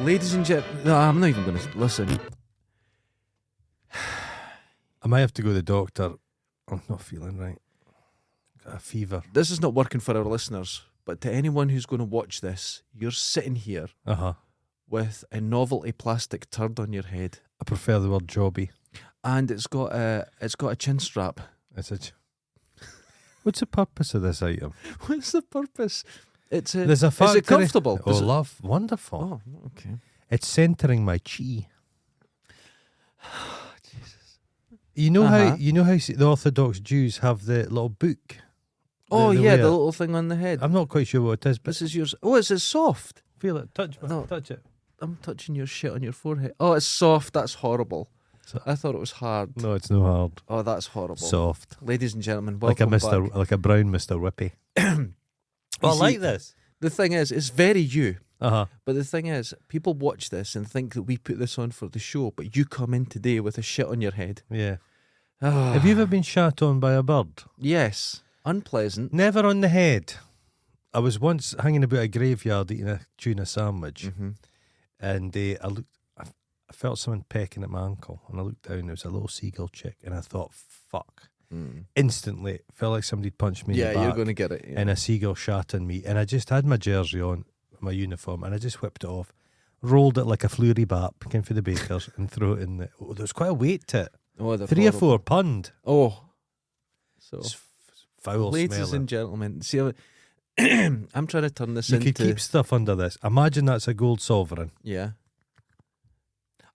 Ladies and gentlemen, no, I'm not even going to listen. I might have to go to the doctor. I'm not feeling right. Got a fever. This is not working for our listeners, but to anyone who's going to watch this, you're sitting here with a novelty plastic turd on your head, I prefer the word jobby. and it's got a chin strap. What's the purpose of this item? What's the purpose? There's a factory. Is it comfortable? Oh, love, wonderful. Oh, okay. It's centering my chi. Jesus. You know how the Orthodox Jews have the little book. Oh the yeah, the little thing on the head. I'm not quite sure what it is, but This is yours. Oh, it's soft. feel it. Touch it. I'm touching your shit on your forehead. Oh, it's soft. That's horrible. I thought it was hard. No, it's no hard. Oh, that's horrible. Soft. Ladies and gentlemen, Like a welcome back. like a brown Mr. Whippy. I like this. The thing is, it's very you. But the thing is, people watch this and think that we put this on for the show, but you come in today with a shit on your head. Yeah. Have you ever been shat on by a bird? Yes. Unpleasant. Never on the head. I was once hanging about a graveyard eating a tuna sandwich, and I felt someone pecking at my ankle, and I looked down. There was a little seagull chick, and I thought, "Fuck!" Instantly, it felt like somebody'd punched me. in the back, you're going to get it. Yeah. and a seagull shat on me, and I just had my jersey on, my uniform, and I just whipped it off, rolled it like a flurry bap, came for the bakers, and threw it in the. Oh, there was quite a weight to it. Oh, 3 or 4 pound. Oh. So, It's foul ladies smelling. and gentlemen, see how I'm trying to turn this You into... could keep stuff under this. Imagine that's a gold sovereign. Yeah.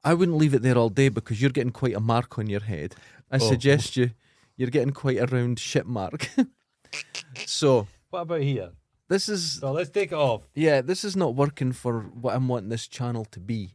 I wouldn't leave it there all day because you're getting quite a mark on your head. I suggest you're getting quite a round shit mark. So, What about here? this is... So let's take it off. Yeah, this is not working for what I'm wanting this channel to be.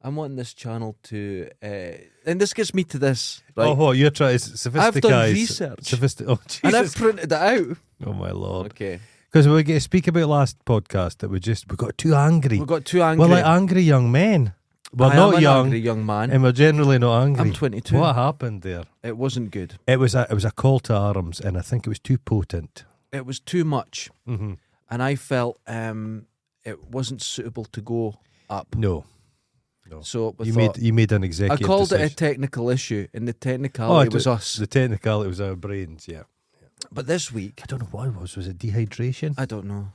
I'm wanting this channel to... and this gets me to this. Right? Oh, what? You're trying to sophisticate. I've done research. Oh, Jesus. And I've printed it out. Oh, my Lord. Okay. Because we get to speak about last podcast that we got too angry. We got too angry. We're like angry young men. We're I not am an young, angry young man. and we're generally not angry. I'm 22. What happened there? It wasn't good. It was a call to arms, and I think it was too potent. It was too much. Mm-hmm. And I felt it wasn't suitable to go up. No. So we You thought, made an I executive called it a decision. technical issue, and the technicality was us. The technicality was our brains, yeah. But this week, I don't know what it was. Was it dehydration? I don't know.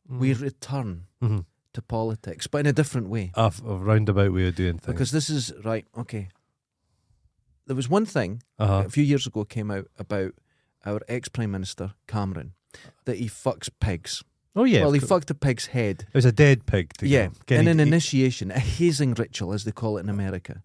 We return Mm-hmm. to politics, but in a different way. A roundabout way of doing things. Because this is, right, okay. There was one thing Uh-huh. a few years ago came out about our ex-Prime Minister, Cameron, that he fucks pigs. Oh, yeah. Well, he fucked a pig's head. It was a dead pig. Yeah, Get in it- an initiation, a hazing ritual, as they call it in America.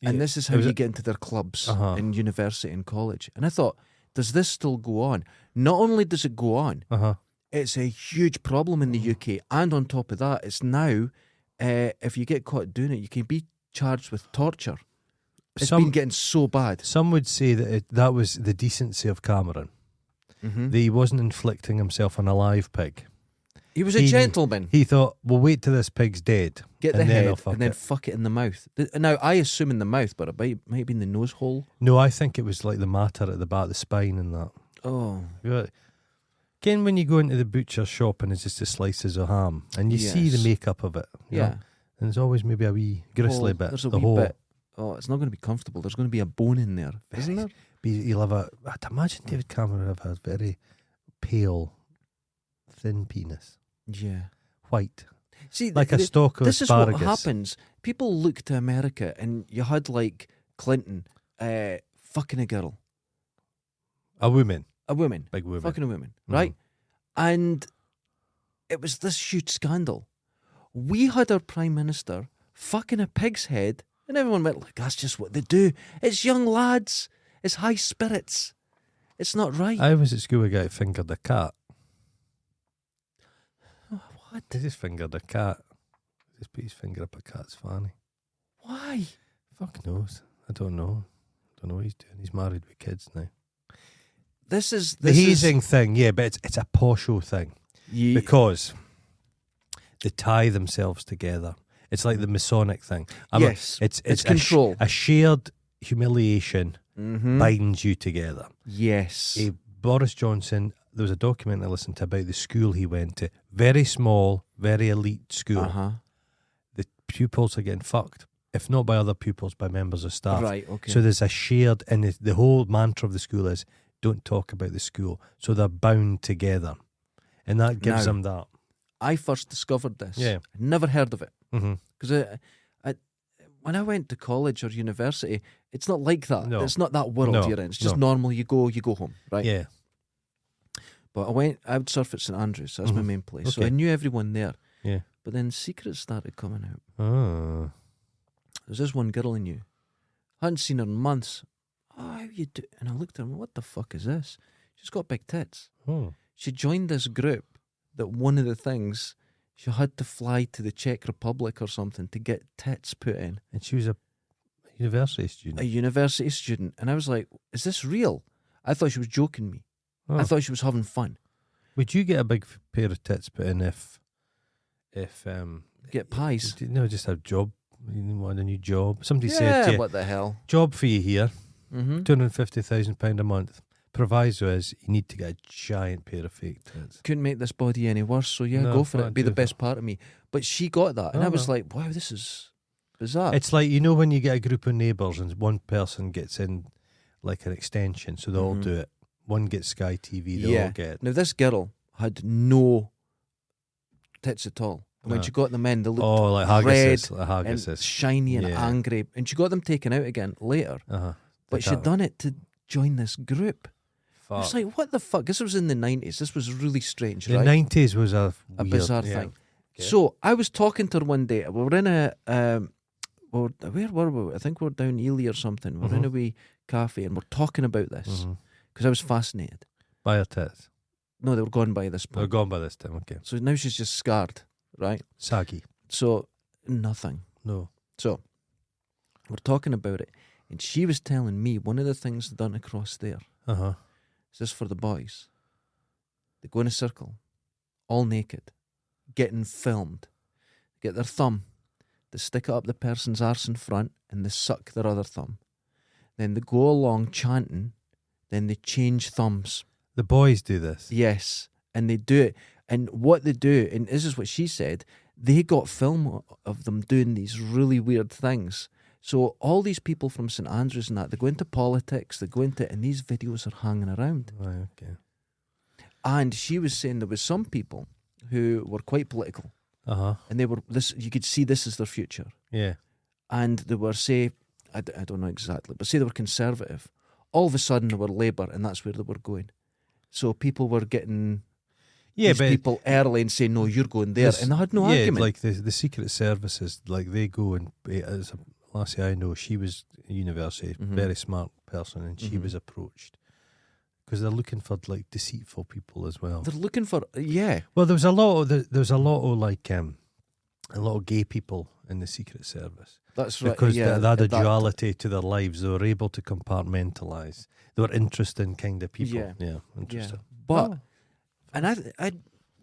And Yeah. this is It how was you a- get into their clubs Uh-huh. in university and college. And I thought, does this still go on? Not only does it go on, Uh-huh. it's a huge problem in the UK. And on top of that, it's now, if you get caught doing it, you can be charged with torture. It's been getting so bad. Some would say that that was the decency of Cameron. Mm-hmm. That he wasn't inflicting himself on a live pig. He was a gentleman. He thought, we'll wait till this pig's dead. Get the and then head I'll fuck and then it. fuck it in the mouth. Now, I assume in the mouth, but it might be in the nose hole. No, I think it was like the matter at the back of the spine and that. Oh. Again, when you go into the butcher shop and it's just the slices of ham and you see the Yes. makeup of it, you Yeah. know, and there's always maybe a wee gristly bit. There's a the wee whole. bit. Oh, it's not going to be comfortable. There's going to be a bone in there, isn't there? You'll have I'd imagine David Cameron would have a very pale, thin penis. Yeah. White. See, Like a stalk of this asparagus. is what happens. People look to America, and you had like Clinton fucking a girl, A woman. a woman, Big woman. fucking a woman, Mhm. right? And it was this huge scandal. We had our Prime Minister fucking a pig's head, and everyone went, like, that's just what they do. It's young lads. It's high spirits. It's not right. I was at school, a guy who fingered a cat. What? He just fingered a cat. Just put his finger up a cat's fanny. Why? Fuck knows. I don't know. Don't know what he's doing. He's married with kids now. This is The hazing thing, yeah, but it's a posho thing. Because they tie themselves together. It's like the Masonic thing. Yes, it's control. A shared humiliation Mhm. binds you together. Yes. Boris Johnson, there was a document I listened to about the school he went to. Very small, very elite school. Uh-huh. pupils are getting fucked. If not by other pupils, by members of staff. Right, okay. So there's a shared, and the whole mantra of the school is don't talk about the school. So they're bound together. And that gives Now, them that. I first discovered this. Yeah. I'd never heard of it. Mm-hmm. Because when I went to college or university, it's not like that. No. It's not that world No, you're in. It's just no. normal. You go home, right? Yeah. But I would surf at St Andrews. That's my Mhm. main place. So Okay. I knew everyone there. Yeah. But then secrets started coming out. Oh. There's this one girl I knew. Hadn't seen her in months. Oh, how you do? And I looked at her and went, what the fuck is this? She's got big tits. Oh. She joined this group that one of the things, she had to fly to the Czech Republic or something to get tits put in. And she was a university A student. university student. And I was like, is this real? I thought she was joking me. Oh. I thought she was having fun. Would you get a big pair of tits put in if Get pies. just a job? You want a new job? Somebody Yeah, said to you, what the hell? job for you here, Mm-hmm. £250,000 a month. Proviso is you need to get a giant pair of fake tits. Couldn't make this body any worse, so yeah, No, go for it. can't Be the do best part of me. But she got that, and Oh, I was well. like, wow, this is bizarre. It's like, you know, when you get a group of neighbours and one person gets in like an extension, so they all Mhm. do it. One gets Sky TV, they Yeah. all get it. Now, this girl had no tits at all. And when No. she got them in, they looked Oh, like red Haggises. Like and Haggises. shiny and Yeah. angry. And she got them taken out again later. Uh-huh. But she'd done it to join this group. I Fuck. was like, what the fuck? This was in the 90s. This was really strange, The right? 90s was a A weird, bizarre yeah. thing. Okay. So I was talking to her one day. We were in a, where were we? I think we were down Ely or something. We were in a wee cafe and we're talking about this Mhm. because I was fascinated. By her tits. No, they were gone by this They're point. gone by this time, okay. So now she's just scarred, right? Saggy. So nothing. No. So we're talking about it, and she was telling me one of the things done across there Uh-huh. is this for the boys. They go in a circle, all naked, getting filmed. Get their thumb, they stick it up the person's arse in front, and they suck their other thumb. Then they go along chanting, then they change thumbs. The boys do this. Yes, and they do it. And what they do, and this is what she said, they got film of them doing these really weird things. So all these people from St Andrews and that, they go into politics, they go into, and these videos are hanging around. Right, okay. And she was saying there was some people who were quite political, Uh-huh. and they were this. You could see this as their future, Yeah. and they were say, I don't know exactly, but say they were conservative. All of a sudden they were Labour, and that's where they were going. So people were getting Yeah, these but people early and saying, no, you're going there. this- And they had no yeah, argument. like the Secret Services, like they go and, as a lassie I know, she was at university, Mhm. very smart person, and she Mhm. was approached because they're looking for like deceitful people as well. They're looking for, yeah. Well, there was a lot of a lot of gay people in the Secret Service That's right. because yeah, they had a that- duality to their lives. They were able to compartmentalize. They were interesting kind of people. Yeah. Yeah, interesting. But, Oh. and I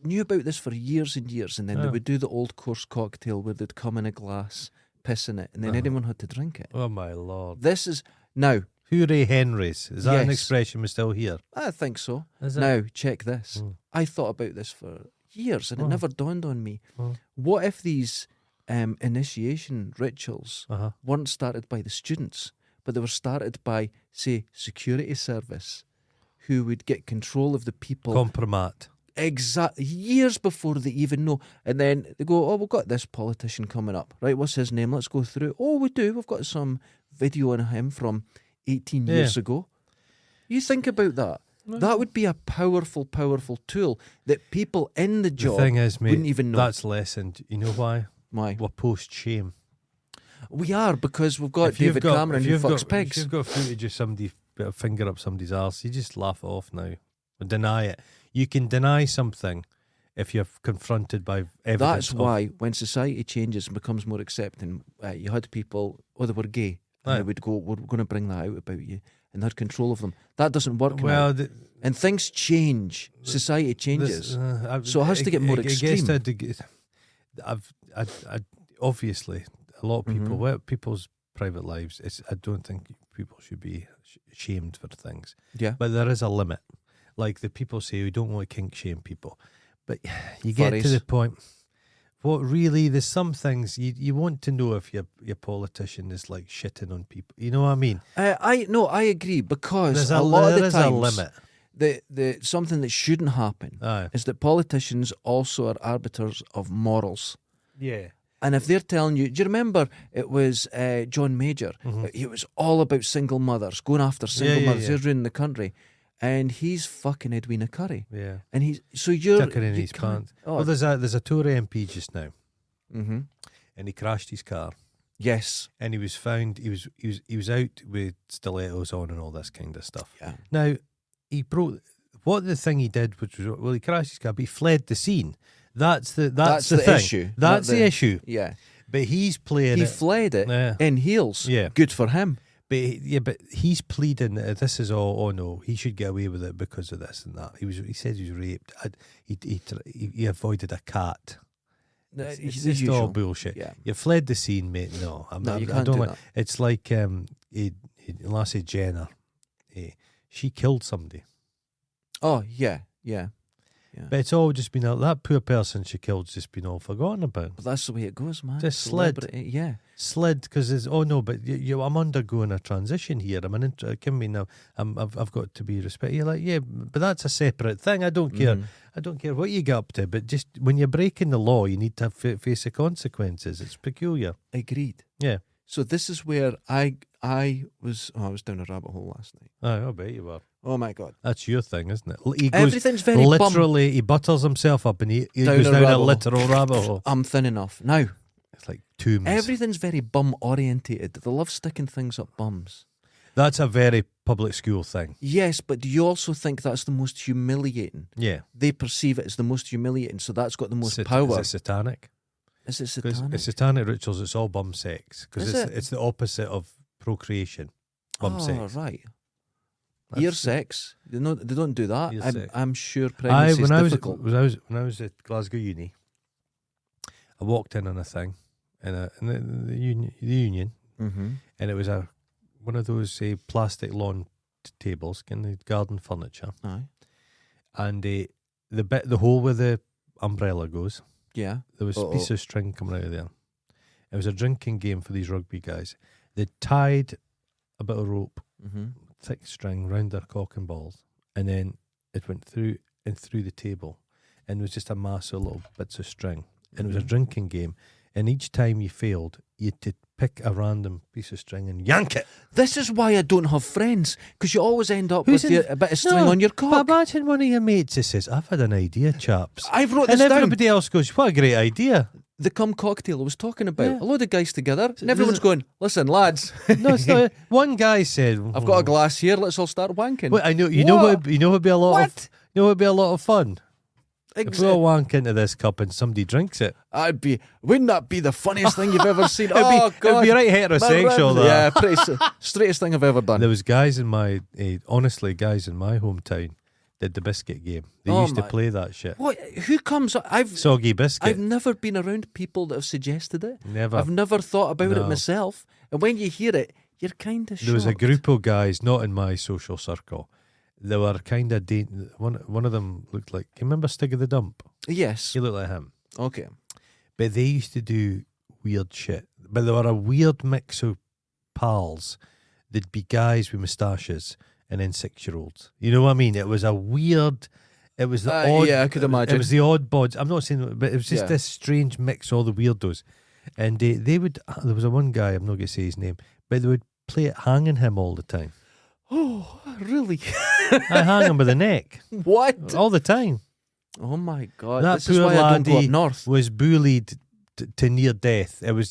knew about this for years and years, and then they Yeah. would do the old course cocktail where they'd come in a glass, piss in it, and then Uh-huh. anyone had to drink it. Oh my lord! This is, now, Hooray Henrys. Is that an Yes. expression we still hear? I think so. Is it? Now, check this. Mm. I thought about this for years, and it Oh. never dawned on me. Oh. What if these initiation rituals Uh-huh. weren't started by the students, but they were started by, say, security service, who would get control of the people Compromat. years before they even know. And then they go, oh, we've got this politician coming up. Right, what's his name? Let's go through. Oh, we do. We've got some video on him from 18 Yeah. years ago. You think about that. That would be a powerful, powerful tool that people in the job The thing is, mate, wouldn't even know. that's lessened. You know why? Why? We're post-shame. We are, because we've got If you've David got- Cameron if who you've fucks got- pigs. If you've got footage of somebody put a finger up somebody's arse, you just laugh it off now. Or deny it. You can deny something if you're confronted by evidence. That's of- why when society changes and becomes more accepting, you had people, they were gay, and Right. they would go, we're going to bring that out about you, and they had control of them. That doesn't work now. Well, And things change. Society changes. So it has to get more gets extreme. to a degree- I obviously a lot of people, Mhm. well, people's private lives. I don't think people should be shamed for things, Yeah. but there is a limit. Like the people say, we don't want to kink shame people, but you get to Furries. the point. what really, there's some things you want to know if your politician is like shitting on people. You know what I mean? I agree, because There's a lot of the there is times a limit. the something that shouldn't happen Aye. is that politicians also are arbiters of morals. Yeah. And if they're telling you, do you remember it was John Major? It was all about single mothers, going after single yeah, mothers. yeah. They're ruining the country, and he's fucking Edwina Curry. Yeah. And he's so you're Tucking in you his can't- pants. Oh, Well, there's a Tory MP just now, mm-hmm. and he crashed his car, Yes. and he was found. He was out with stilettos on and all this kind of stuff. Yeah. Now he broke. What the thing he did, which was, well, he crashed his car, but he fled the scene. That's the thing. issue. That's not the issue. Yeah. But he's playing He it. fled it Yeah. in heels. Yeah. Good for him. But he's pleading that this is all. Oh no, he should get away with it because of this and that. He said he was raped. He avoided a cat. It's The just all usual. bullshit. Yeah. You fled the scene, mate. No, No, you I can't don't do like. that. It's like Lassie Jenner. She killed somebody, Oh, yeah. Yeah. but it's all just been that poor person she killed's just been all forgotten about. But that's the way it goes, man. Just slid. Celebrity, yeah. Slid because it's but I'm undergoing a transition here. Give me now. I've got to be respected. You're like, yeah, but that's a separate thing. I don't care. Mhm. I don't care what you get up to, but just when you're breaking the law, you need to face the consequences. It's peculiar. Agreed. Yeah. So this is where I was down a rabbit hole last night. I bet you were. Oh my God. That's your thing, isn't it? He goes Everything's very literally. He butters himself up and he Down goes a down a rabbit hole. literal rabbit hole. I'm thin enough. Now, It's like tombs. everything's very bum orientated. They love sticking things up bums. That's a very public school thing. Yes, but do you also think that's the most humiliating? Yeah. They perceive it as the most humiliating, so that's got the most Is power. it satanic? Is it 'Cause satanic? it's satanic rituals. It's all bum sex because Is it? it's the opposite of procreation. Bum oh, sex. right. That's Ear it. sex. They don't do that. Ear I'm, sex. I'm sure pregnancy is difficult. when I was at Glasgow Uni, I walked in on a thing in the union, Mm-hmm. and it was one of those plastic lawn tables, kind of garden furniture, Aye. and the hole where the umbrella goes, Yeah. there was a piece of string coming out of there. It was a drinking game for these rugby guys. They tied a bit of rope, Mm-hmm. thick string round their cock and balls, and then it went through and through the table, and it was just a mass of little bits of string, and it was a drinking game, and each time you failed, you had to pick a random piece of string and yank it. This is why I don't have friends, because you always end up Who's with in- a bit of string No, on your But cock. imagine one of your mates that says, "I've had an idea, chaps," I've wrote and this down. everybody else goes, "What a great idea!" The cum cocktail I was talking about. Yeah. A load of guys together, and there's everyone's a- going, listen, lads, No, it's not. One guy said, I've got a glass here, let's all start wanking. Well, I know you know What? what you know would be a lot What? of you know would be a lot of fun if Ex- we all wank into this cup and somebody drinks it. Wouldn't that be the funniest thing you've ever seen? It'd be, Oh, God. it'd be right heterosexual. That. Yeah, straightest thing I've ever done. There was guys in my honestly guys in my hometown did the biscuit game. They Oh used to my- play that shit. What? Who comes? Soggy biscuit. I've never been around people that have suggested it. Never. I've never thought about it No. myself. And when you hear it, you're kind of shocked. There was a group of guys, not in my social circle. They were kind of one of them looked like. Can you remember Stig of the Dump? Yes. He looked like him. Okay. But they used to do weird shit. But they were a weird mix of pals. They'd be guys with moustaches and then 6-year-olds. You know what I mean? It was a weird. It was the odd. yeah, I could imagine. It was the odd bods. I'm not saying, but it was just Yeah. this strange mix of all the weirdos. And they would. There was a one guy. I'm not going to say his name, but they would play it hanging him all the time. Oh, really? I hang him by the neck What? all the time. Oh my God! That This is poor why I don't go up laddie north. was bullied to near death. It was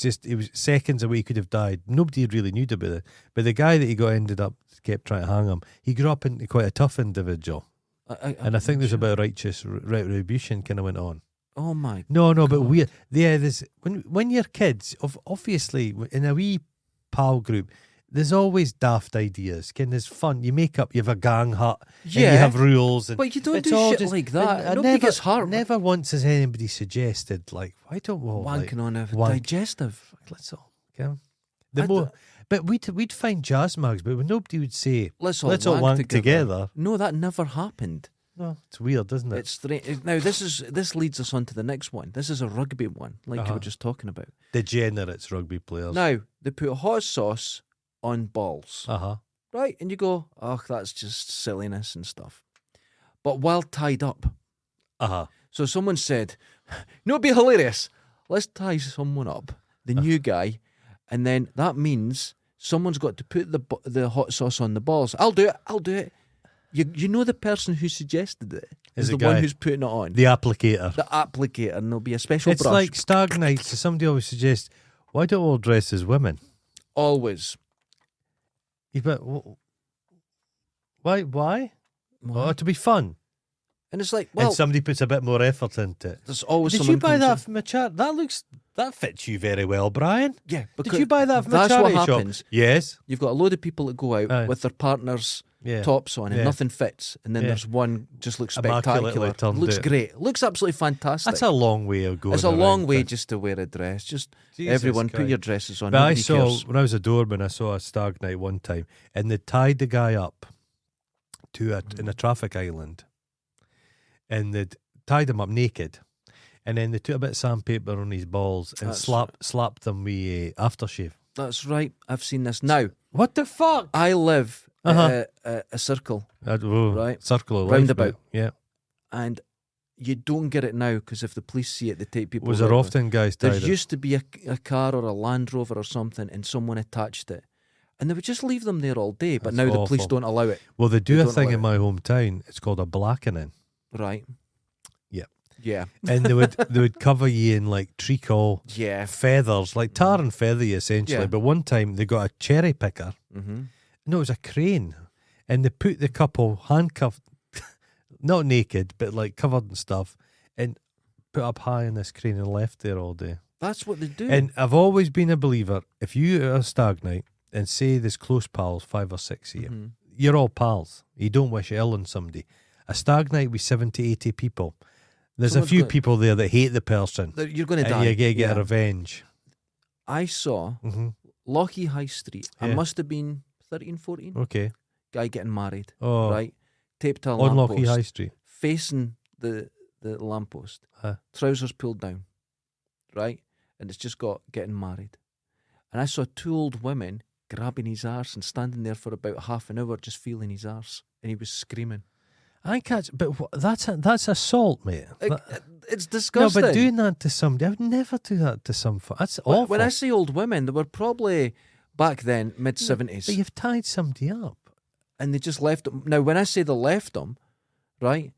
seconds away he could have died. Nobody really knew about it. But the guy that he got ended up kept trying to hang him. He grew up into quite a tough individual, and I think there's a bit of righteous retribution kind of went on. Oh my! No, but God. weird. Yeah, there's when you're kids, obviously in a wee pal group, there's always daft ideas. There's fun. You make up. You have a gang hut. And you Yeah. have rules. And But you don't it's do all shit just- like that. and Nobody gets hurt. Never once has anybody suggested like, why don't we all, Wanking on a wank. digestive. Let's all. Okay? The I more, d- but we'd find jazz mags, but nobody would say Let's all wank wank together. No, that never happened. No, it's weird, isn't it? It's strange. Now this leads us on to the next one. This is a rugby one, like you were just talking about. Degenerates rugby players. Now they put hot sauce on balls, right? And you go, oh, that's just silliness and stuff. But while tied up, so someone said, "No, it'd be hilarious. Let's tie someone up, the new guy, and then that means someone's got to put the hot sauce on the balls. I'll do it. You know the person who suggested it is the one who's putting it on. The applicator. The applicator, and there'll be a special It's brush. like stag nights. So somebody always suggests, why don't we all dress as women? Always. Yeah, but why? Oh, to be fun. And it's like, well, and somebody puts a bit more effort into it. there's always Did someone you buy comes that in. from a charity? That fits you very well, Brian. Yeah, Did you buy that from a that's charity what shop? happens. Yes. You've got a load of people that go out with their partners' tops on and nothing fits, and then there's one just looks spectacular. Immaculately Looks turned great. Looks absolutely fantastic. That's a long way of going. It's a long around way things. just to wear a dress. Just Jesus everyone put Christ. your dresses on. But I Nobody saw, cares. when I was a doorman, I saw a stag night one time, and they tied the guy up to in a traffic island, and they'd tied him up naked, and then they took a bit of sandpaper on his balls and slapped them with aftershave. That's right. I've seen this. Now, What the fuck? I live a circle, right? Circle of Roundabout. life, but, yeah. and you don't get it now because if the police see it, they take people. Was there away. often guys tied There up? used to be a car or a Land Rover or something, and someone attached it, and they would just leave them there all day. But That's now the police awful. don't allow it. Well, they do They a don't thing allow in my hometown. It's called a blackening. Right? Yeah. Yeah. And they would cover you in like treacle, Yeah. feathers, like tar and feather you essentially. Yeah. But one time they got a cherry picker. Mm-hmm. No, it was a crane. And they put the couple handcuffed, not naked, but like covered and stuff, and put up high in this crane and left there all day. That's what they do. And I've always been a believer, if you are a stag night and say there's close pals, 5 or 6 of you, Mhm. you're all pals. You don't wish ill on somebody. A stag night with 70, 80 people, there's Someone's a few got- people there that hate the person. You're going to And die. you get Yeah. revenge. I saw Hmm. Lochie High Street. I Yeah. must have been 13, 14. Okay. Guy getting married. Oh, Right? Taped to a on lamppost. Lochie High Street. Facing the lamppost. Huh. Trousers pulled down. Right? And it's just got getting married. And I saw 2 old women grabbing his arse and standing there for about half an hour just feeling his arse. And he was screaming. I catch, but that's assault, mate. It's No, disgusting. but doing that to somebody, I would never do that to some. That's awful. When I say old women, they were probably back then mid-70s. But you've tied somebody up. And they just left them. Now, when I say they left them, right,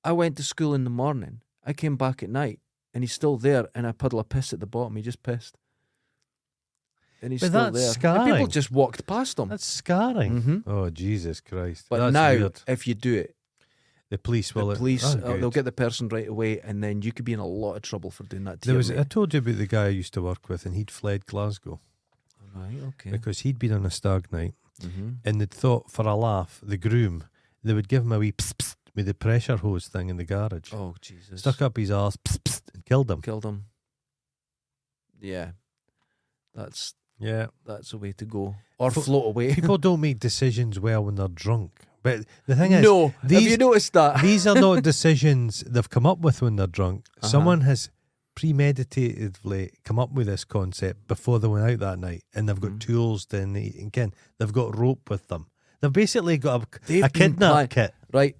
I went to school in the morning. I came back at night, and he's still there, and a puddle of piss at the bottom. He just pissed. And he's But still that's there. And scarring. people just walked past him. That's scarring. Mhm. Oh, Jesus Christ. But That's now, weird. if you do it, The police will. the police, Oh, they'll good. get the person right away, and then you could be in a lot of trouble for doing that to There your was. mate. I told you about the guy I used to work with, and he'd fled Glasgow Right, okay. because he'd been on a stag night, Mm-hmm. and they'd thought for a laugh, the groom, they would give him a wee pss, pss, with the pressure hose thing in the garage. Oh, Jesus. Stuck up his arse, pss, pss, and killed him. Killed him. Yeah. That's Yeah. a way to go. Or Fo- float away. People don't make decisions well when they're drunk. But the thing is, No. Have these- you noticed that? these are not decisions they've come up with when they're drunk. Uh-huh. Someone has premeditatively come up with this concept before they went out that night, and they've got Mhm. tools. Then again, they've got rope with them. They've basically got They've a been kidnap kit. Right.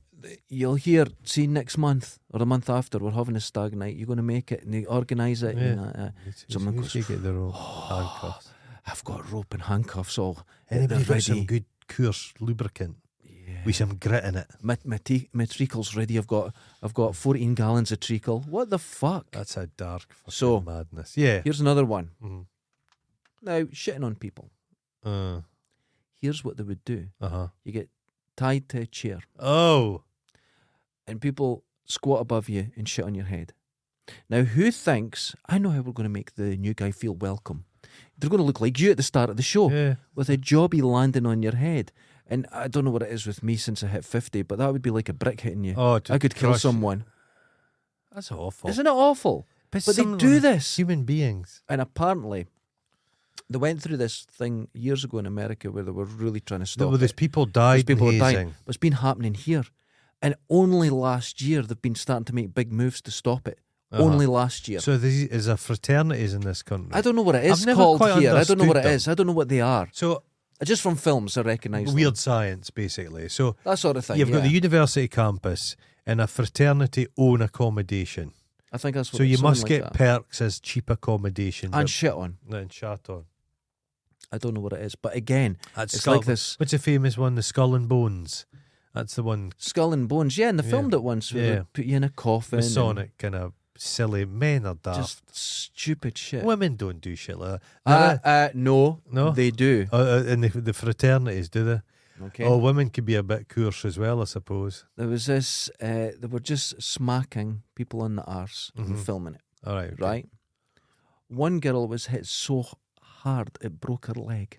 You'll hear, see, next month or the month after, we're having a stag night. You're going to make it, and they organise it. Yeah. And, someone You goes, should get their own handcuffs. I've got rope and handcuffs all. Anybody they're got some ready. good Coors lubricant Yeah. with some grit in it? My treacle's ready. I've got 14 gallons of treacle. What the fuck? That's a dark fucking So- madness. Yeah. Here's another one. Mhm. Now, shitting on people. Here's what they would do. Uh-huh. You get tied to a chair, Oh. and people squat above you and shit on your head. Now, who thinks, I know how we're going to make the new guy feel welcome? They're going to look like you at the start of the show Yeah. with a jobby landing on your head. And I don't know what it is with me since I hit 50, but that would be like a brick hitting you. Oh, to I could kill crush- someone. That's awful. Isn't it awful? But they some of do them- this. Human beings. And apparently, they went through this thing years ago in America where they were really trying to stop Well, there's it. people died There's people in are dying. hazing. But it's been happening here. And only last year they've been starting to make big moves to stop it. Uh-huh. Only last year. So is there fraternities in this country? I don't know what it is I've never called quite here. I don't know what it understood is. I don't know what they are. So Just from films, I recognise weird science, basically. So that sort of thing. you've got the yeah. university campus and a fraternity own accommodation. I think that's what So you something must like get that. perks as cheap accommodation. And shit on. And shat on. I don't know what it is, but again, That's it's Skull- like this What's the famous one? The Skull and Bones. That's the one. Skull and Bones. Yeah, and they Yeah. filmed it once. Where Yeah. they put you in a coffin. and Masonic kind of silly. Men are daft. Just stupid shit. Women don't do shit like that. No, No? they do. And the fraternities, do they? Okay. Oh, women could be a bit coarse as well, I suppose. There was this. They were just smacking people on the arse and Mhm. filming it. All right. okay. Right. One girl was hit so hard it broke her leg.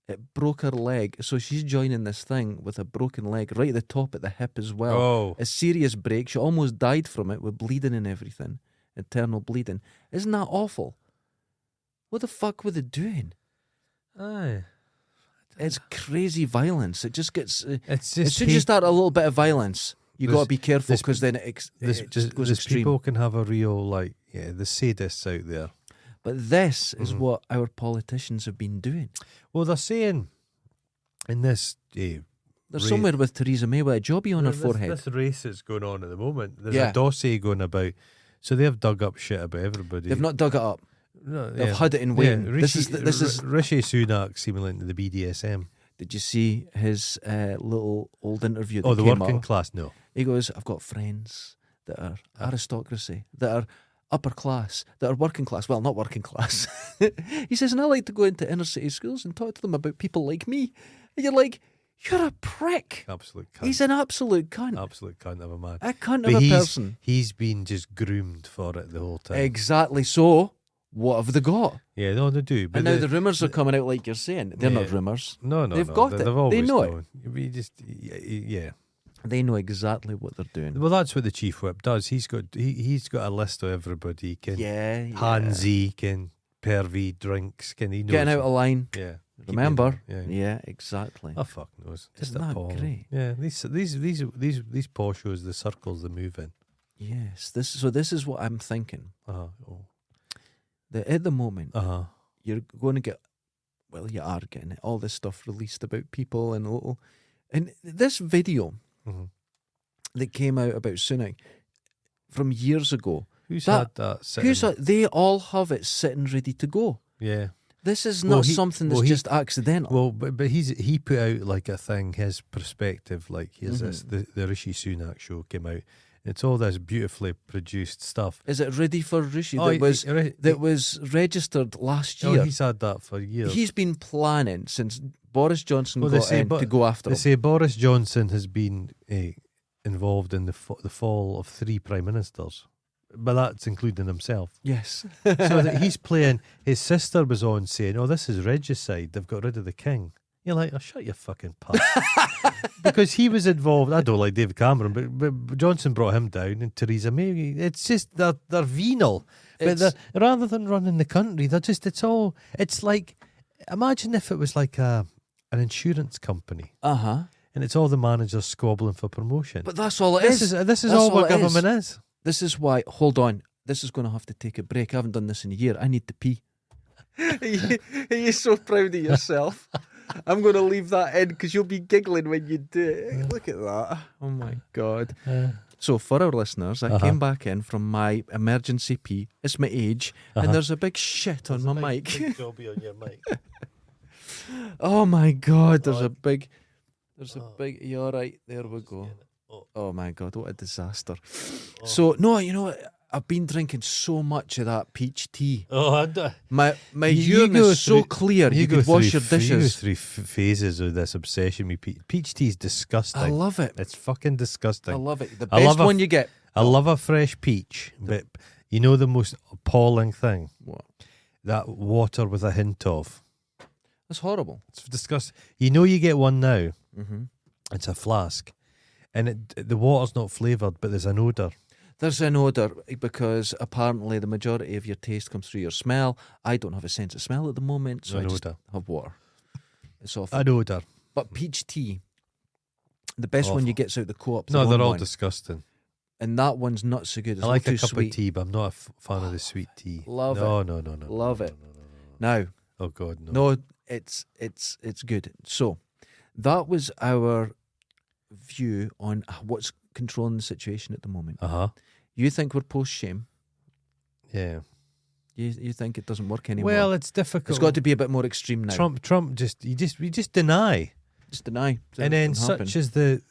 It broke her leg, so she's joining this thing with a broken leg right at the top at the hip as well. Oh. A serious break. She almost died from it with bleeding and everything. Internal bleeding. Isn't that awful? What the fuck were they doing? Aye. It's crazy violence. It just gets. It's As just soon as you start a little bit of violence, you There's- got to be careful there's- because then it just goes extreme. people can have a real the sadists out there. But this is Mhm. what our politicians have been doing. Well, they're saying in this They're Right. somewhere with Theresa May with a jobby on her forehead. This race that's going on at the moment. There's Yeah. a dossier going about. So they've dug up shit about everybody. They've not dug it up. No, They've yeah. had it in waiting. Rishi, This is. Rishi Sunak seemingly into the BDSM. Did you see his little old interview? That Oh, the came working out? class? No. He goes, "I've got friends that are aristocracy, that are upper class, that are working class. Well, not working class." He says, "And I like to go into inner city schools and talk to them about people like me." And you're like, "You're a prick." Absolute cunt. He's an absolute cunt. Absolute cunt of a man. A cunt But of a he's- person. He's been just groomed for it the whole time. Exactly. So, what have they got? Yeah, no, they do. But And now the rumours are coming out like you're saying. They're not Yeah. rumours. no, they've no, got it. They've They always know it. known. We just, yeah. They know exactly what they're doing. Well, that's what the chief whip does. He's got he's got a list of everybody. Can Yeah. Hansi, can Pervy drinks, can he knows Getting out of line. Yeah. Remember? Yeah. Yeah, exactly. Oh fuck knows. Just Isn't that appalling. great? Yeah, these poshos, the circles they move in. Yes. This is what I'm thinking. Oh. That at the moment, Uh-huh. you're going to get, well, you are getting it, all this stuff released about people and little. And this video hmm that came out about Sunak from years ago, Who's That- had that sitting? they all have it sitting ready to go. Yeah. This is Well, not he- something that's well, he- just accidental. Well, but he put out like a thing, his perspective, like here's this Mm-hmm. the Rishi Sunak show came out. It's all this beautifully produced stuff. Is it ready for Rishi? Oh, that was registered last year. he's had that for years. He's been planning since Boris Johnson Well, they got say in Bo- to go after They him. say Boris Johnson has been involved in the fall of 3 prime ministers, but that's including himself. Yes. So that he's playing. His sister was on saying, "Oh, this is regicide. They've got rid of the king." You're like, "Oh, shut your fucking puss," because he was involved. I don't like David Cameron, but Johnson brought him down, and Theresa May. It's just they're venal, but It's- rather than running the country, they're just. It's like, imagine if it was like an insurance company. Uh-huh. And it's all the managers squabbling for promotion. But that's all it this is. is That's all all what it is. government is. This is why, hold on, this is going to have to take a break. I haven't done this in a year. I need to pee. Are you so proud of yourself? I'm going to leave that in because you'll be giggling when you do it. Look at that. Oh my God. So for our listeners, I came back in from my emergency pee. It's my age. And there's a big shit on my mic. Jobby on your mic. Oh my God, there's a big, you're all right, there we go. Oh my God, what a disaster. So, no, you know what, I've been drinking so much of that peach tea. My You urine go is so through- clear, you could wash your You go dishes. through phases of this obsession with peach tea is disgusting. I love it. It's fucking disgusting. I love it. The I love best one you get. I love a fresh peach, but you know the most appalling thing? What? That water with a hint of. It's horrible. It's disgusting. You know you get one now. Mm-hmm. It's a flask, and the water's not flavoured, but there's an odour. There's an odour because apparently the majority of your taste comes through your smell. I don't have a sense of smell at the moment, so An I just odour. have water. It's awful. An odour. But peach tea, The best one Awful. you get's out the Co-op. No, the they're one all one. disgusting. And that one's not so good. It's I like a a little cup too sweet. of tea, but I'm not a fan of the sweet tea. Love no, it. No, no, no, Love no, it. No, no, no. Now, Oh God, no. no, it's good. So that was our view on what's controlling the situation at the moment. You think we're post shame? Yeah. You think it doesn't work anymore? Well, it's difficult. It's got to be a bit more extreme now. Trump we just deny. Just deny. that And it then can happen.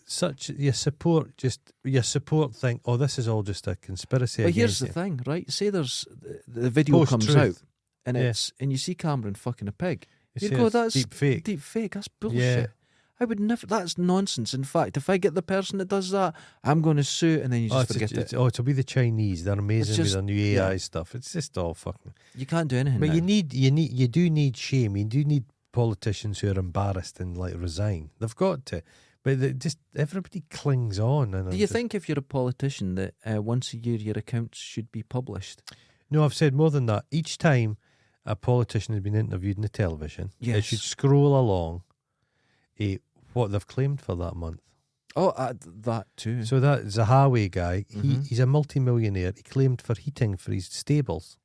your support think, oh, this is all just a conspiracy. But here's against the you. thing, right? Say there's the video comes Post-truth. out and Yeah. and you see Cameron fucking a pig. You You'd say go, it's that's deep fake. Deep fake. That's bullshit. Yeah. I would never. That's nonsense. In fact, if I get the person that does that, I'm going to sue, and then you just forget it. It'll be the Chinese. They're amazing just- with their new AI stuff. It's just all fucking. You can't do anything. But now. you do need shame. You do need politicians who are embarrassed and like resign. They've got to. But everybody clings on. And Do you think if you're a politician that once a year your accounts should be published? No, I've said more than that. Each time a politician has been interviewed in the television, it Yes. should scroll along what they've claimed for that month. Oh, that too. So that Zahawi guy, Mhm. he's a multi-millionaire. He claimed for heating for his stables.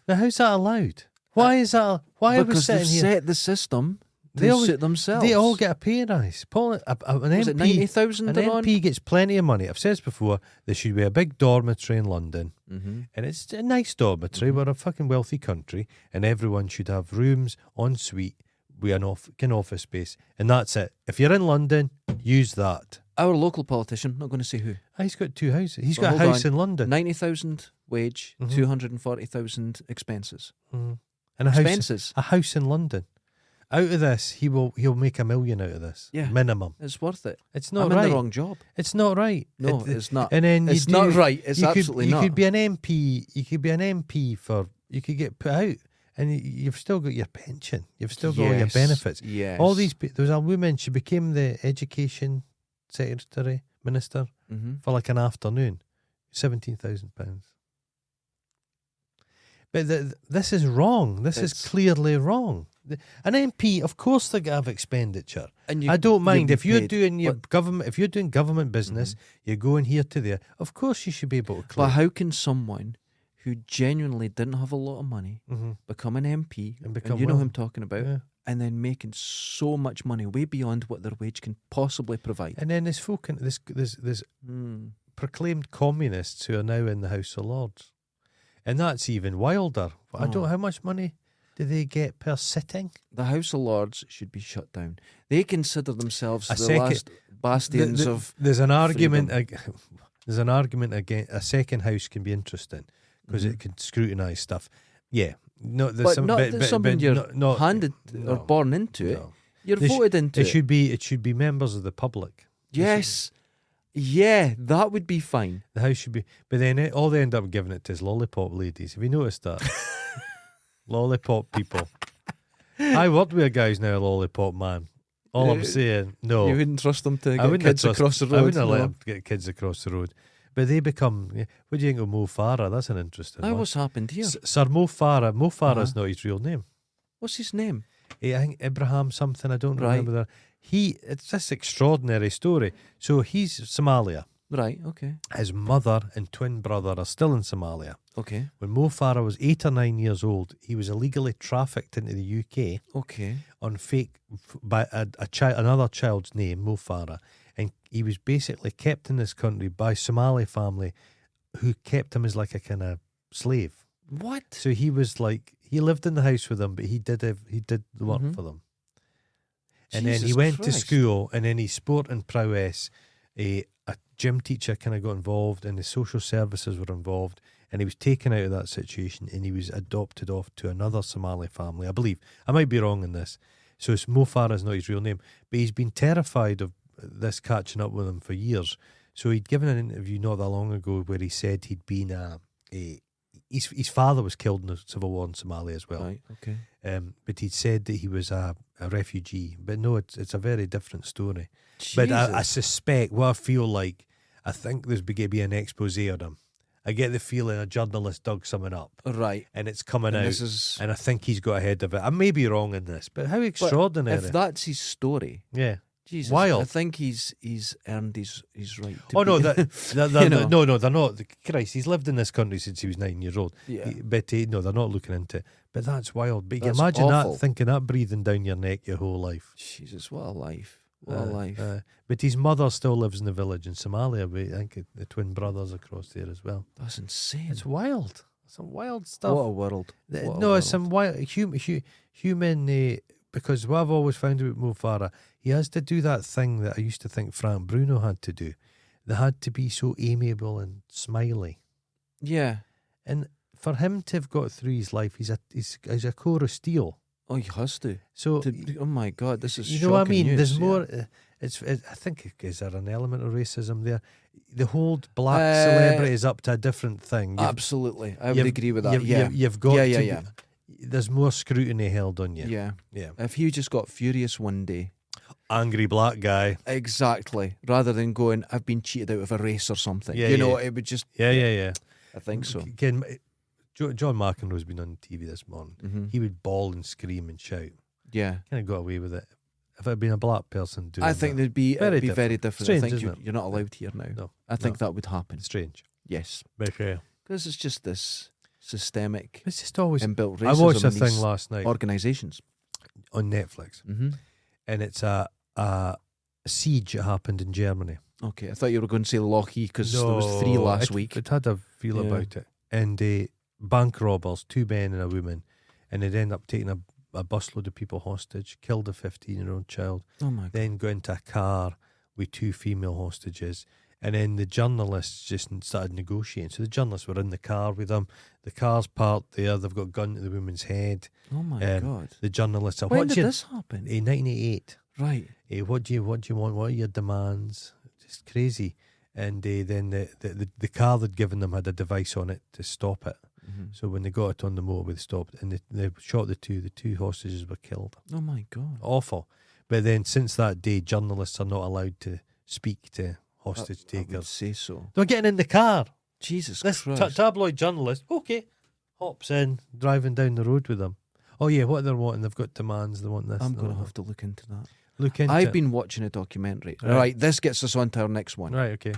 Now, how's that allowed? Why is that? Why are we because they've sitting here? set the system to They all- suit themselves. They all get a pay rise. An Was it MP, 90,000 an they're on? MP gets plenty of money. I've said this before. There should be a big dormitory in London, Mm-hmm. and it's a nice dormitory. We're a fucking wealthy country, and everyone should have rooms en suite with an office space, and that's it. If you're in London, use that. Our local politician, not going to say who, He's got two houses. He's Well, got a hold house on. in London. 90,000 wage, Mhm. 240,000 expenses. Mhm. And Expenses. a house in London. Out of this, he'll make $1 million out of this. Yeah. Minimum. It's worth it. It's not I'm right. in the wrong job. It's not right. No, it's not. And then It's not right. It's absolutely you not. could be an MP. You could be an MP for. You could get put out, and you've still got your pension. You've still got all your Yes, benefits. Yes. All these. There was a woman. She became the education secretary minister Mm-hmm. for like an afternoon. £17,000. But this is wrong. This is It's- clearly wrong. An MP, of course, they have expenditure. And I don't mind you'd be if you're paid, doing your but- government. If you're doing government business, you're going here to there. Of course, you should be able to But claim. how can someone who genuinely didn't have a lot of money Mhm. become an MP, And become you know who wealthy. I'm talking about, Yeah. and then making so much money, way beyond what their wage can possibly provide? And then there's folk, there's Mm. proclaimed communists who are now in the House of Lords, and that's even wilder. I don't. Oh. How much money do they get per sitting? The House of Lords should be shut down. They consider themselves A the second- last bastions of. There's an argument. There's an argument against a second house can be interesting because it can scrutinise stuff. Yeah, no, there's But some, not but, something but you're not handed no, or born into it. no. You're They sh- voted into It should be members of the public. Yes. Yeah, that would be fine. The house should be, but then all they end up giving it to is lollipop ladies. Have you noticed that? Lollipop people. I worked with a guy who's now a lollipop man. All I'm saying, no, You wouldn't trust them to I get wouldn't kids trust- across the road. I wouldn't no. let them get kids across the road. But they become. What do you think of Mo Farah? That's an interesting Now one. what's happened here? Sir Mo Farah. Mo Farah's Uh-huh. not his real name. What's his name? I think Ibrahim something. I don't Right. remember that. It's this extraordinary story. So he's Somalia. Right, okay. His mother and twin brother are still in Somalia. Okay. When Mo Farah was 8 or 9 years old, he was illegally trafficked into the UK Okay. on fake by another child's name, Mo Farah, and he was basically kept in this country by Somali family, who kept him as like a kind of slave. What? So he was like he lived in the house with them, but he did the work Mhm. for them. And then he Jesus went to Christ. school, and then his sport and prowess, a gym teacher kind of got involved, and the social services were involved, and he was taken out of that situation, and he was adopted off to another Somali family, I believe. I might be wrong in this. So it's Mo Farah is not his real name, but he's been terrified of this catching up with him for years. So he'd given an interview not that long ago where he said he'd been his father was killed in the civil war in Somalia as well. Right, okay. But he'd said that he was a refugee. But no, it's a very different story. But I Jesus. suspect, what I feel like, I think there's going to be an expose on him. I get the feeling a journalist dug something up Right. and it's coming And out. this is. And I think he's got ahead of it. I may be wrong in this, but how But extraordinary. if that's his story, yeah. Jesus, Wild. I think he's earned his right. To Oh no, be- they're You know. no, they're not. Christ, he's lived in this country since he was 9 years old. Yeah. But no, they're not looking into it. But that's wild. But you can That's imagine awful. that, thinking that breathing down your neck your whole life. Jesus, what a life! What a life! But his mother still lives in the village in Somalia. But I think the twin brothers across there as well. That's insane. It's wild. Some wild stuff. What a world! What a No, world. it's some wild human. Because what I've always found about Mo Farah, he has to do that thing that I used to think Frank Bruno had to do. They had to be so amiable and smiley. Yeah. And for him to have got through his life, he's a core of steel. Oh, he has to. So Oh my God, this is. you know what I shocking mean? news, There's yeah. more. I think is there an element of racism there? They hold black celebrities up to a different thing. Absolutely, I would you've- agree with that. Yeah, you've got Yeah, to. yeah. There's more scrutiny held on you. yeah. Yeah. If you just got furious one day, Angry black guy. exactly, rather than going, "I've been cheated out of a race or something," Yeah, you know, yeah. it would just. Yeah. I think so. Again, John McEnroe's been on TV this morning. Hmm. He would bawl and scream and shout. Yeah, Kind of got away with it. If it had been a black person doing I think that, it'd be Very very different. Strange, I think isn't it? you're not allowed here now. No, I think no. that would happen. strange. Yes, But because it's just this systemic it's just always. inbuilt racism I watched a in thing these last night organizations. on Netflix, Hmm. and it's a siege that happened in Germany. Okay, I thought you were going to say Lockheed because there was 3 last week. It had a feel Yeah. about it. And bank robbers, 2 men and a woman, and they'd end up taking a busload of people hostage, killed a 15-year-old child, Oh my God! then go into a car with 2 female hostages. And then the journalists just started negotiating. So the journalists were in the car with them. The car's parked there. They've got a gun to the woman's head. Oh my God! The journalists are, When did this happen? 1988. Right. What do you want? What are your demands? Just crazy. And then the car they'd given them had a device on it to stop it. Mhm. So when they got it on the motorway, they stopped and they shot the 2 hostages were killed. Oh my God! Awful. But then since that day, journalists are not allowed to speak to hostage I would takers. say so. They're getting in the car. Jesus This Christ! tabloid journalist, okay, hops in, driving down the road with them. Oh yeah, what they're wanting, they've got demands, they want this. I'm they going to want have to look into that. that. Look into I've it. been watching a documentary. Right. Right, this gets us on to our next one. Right, okay.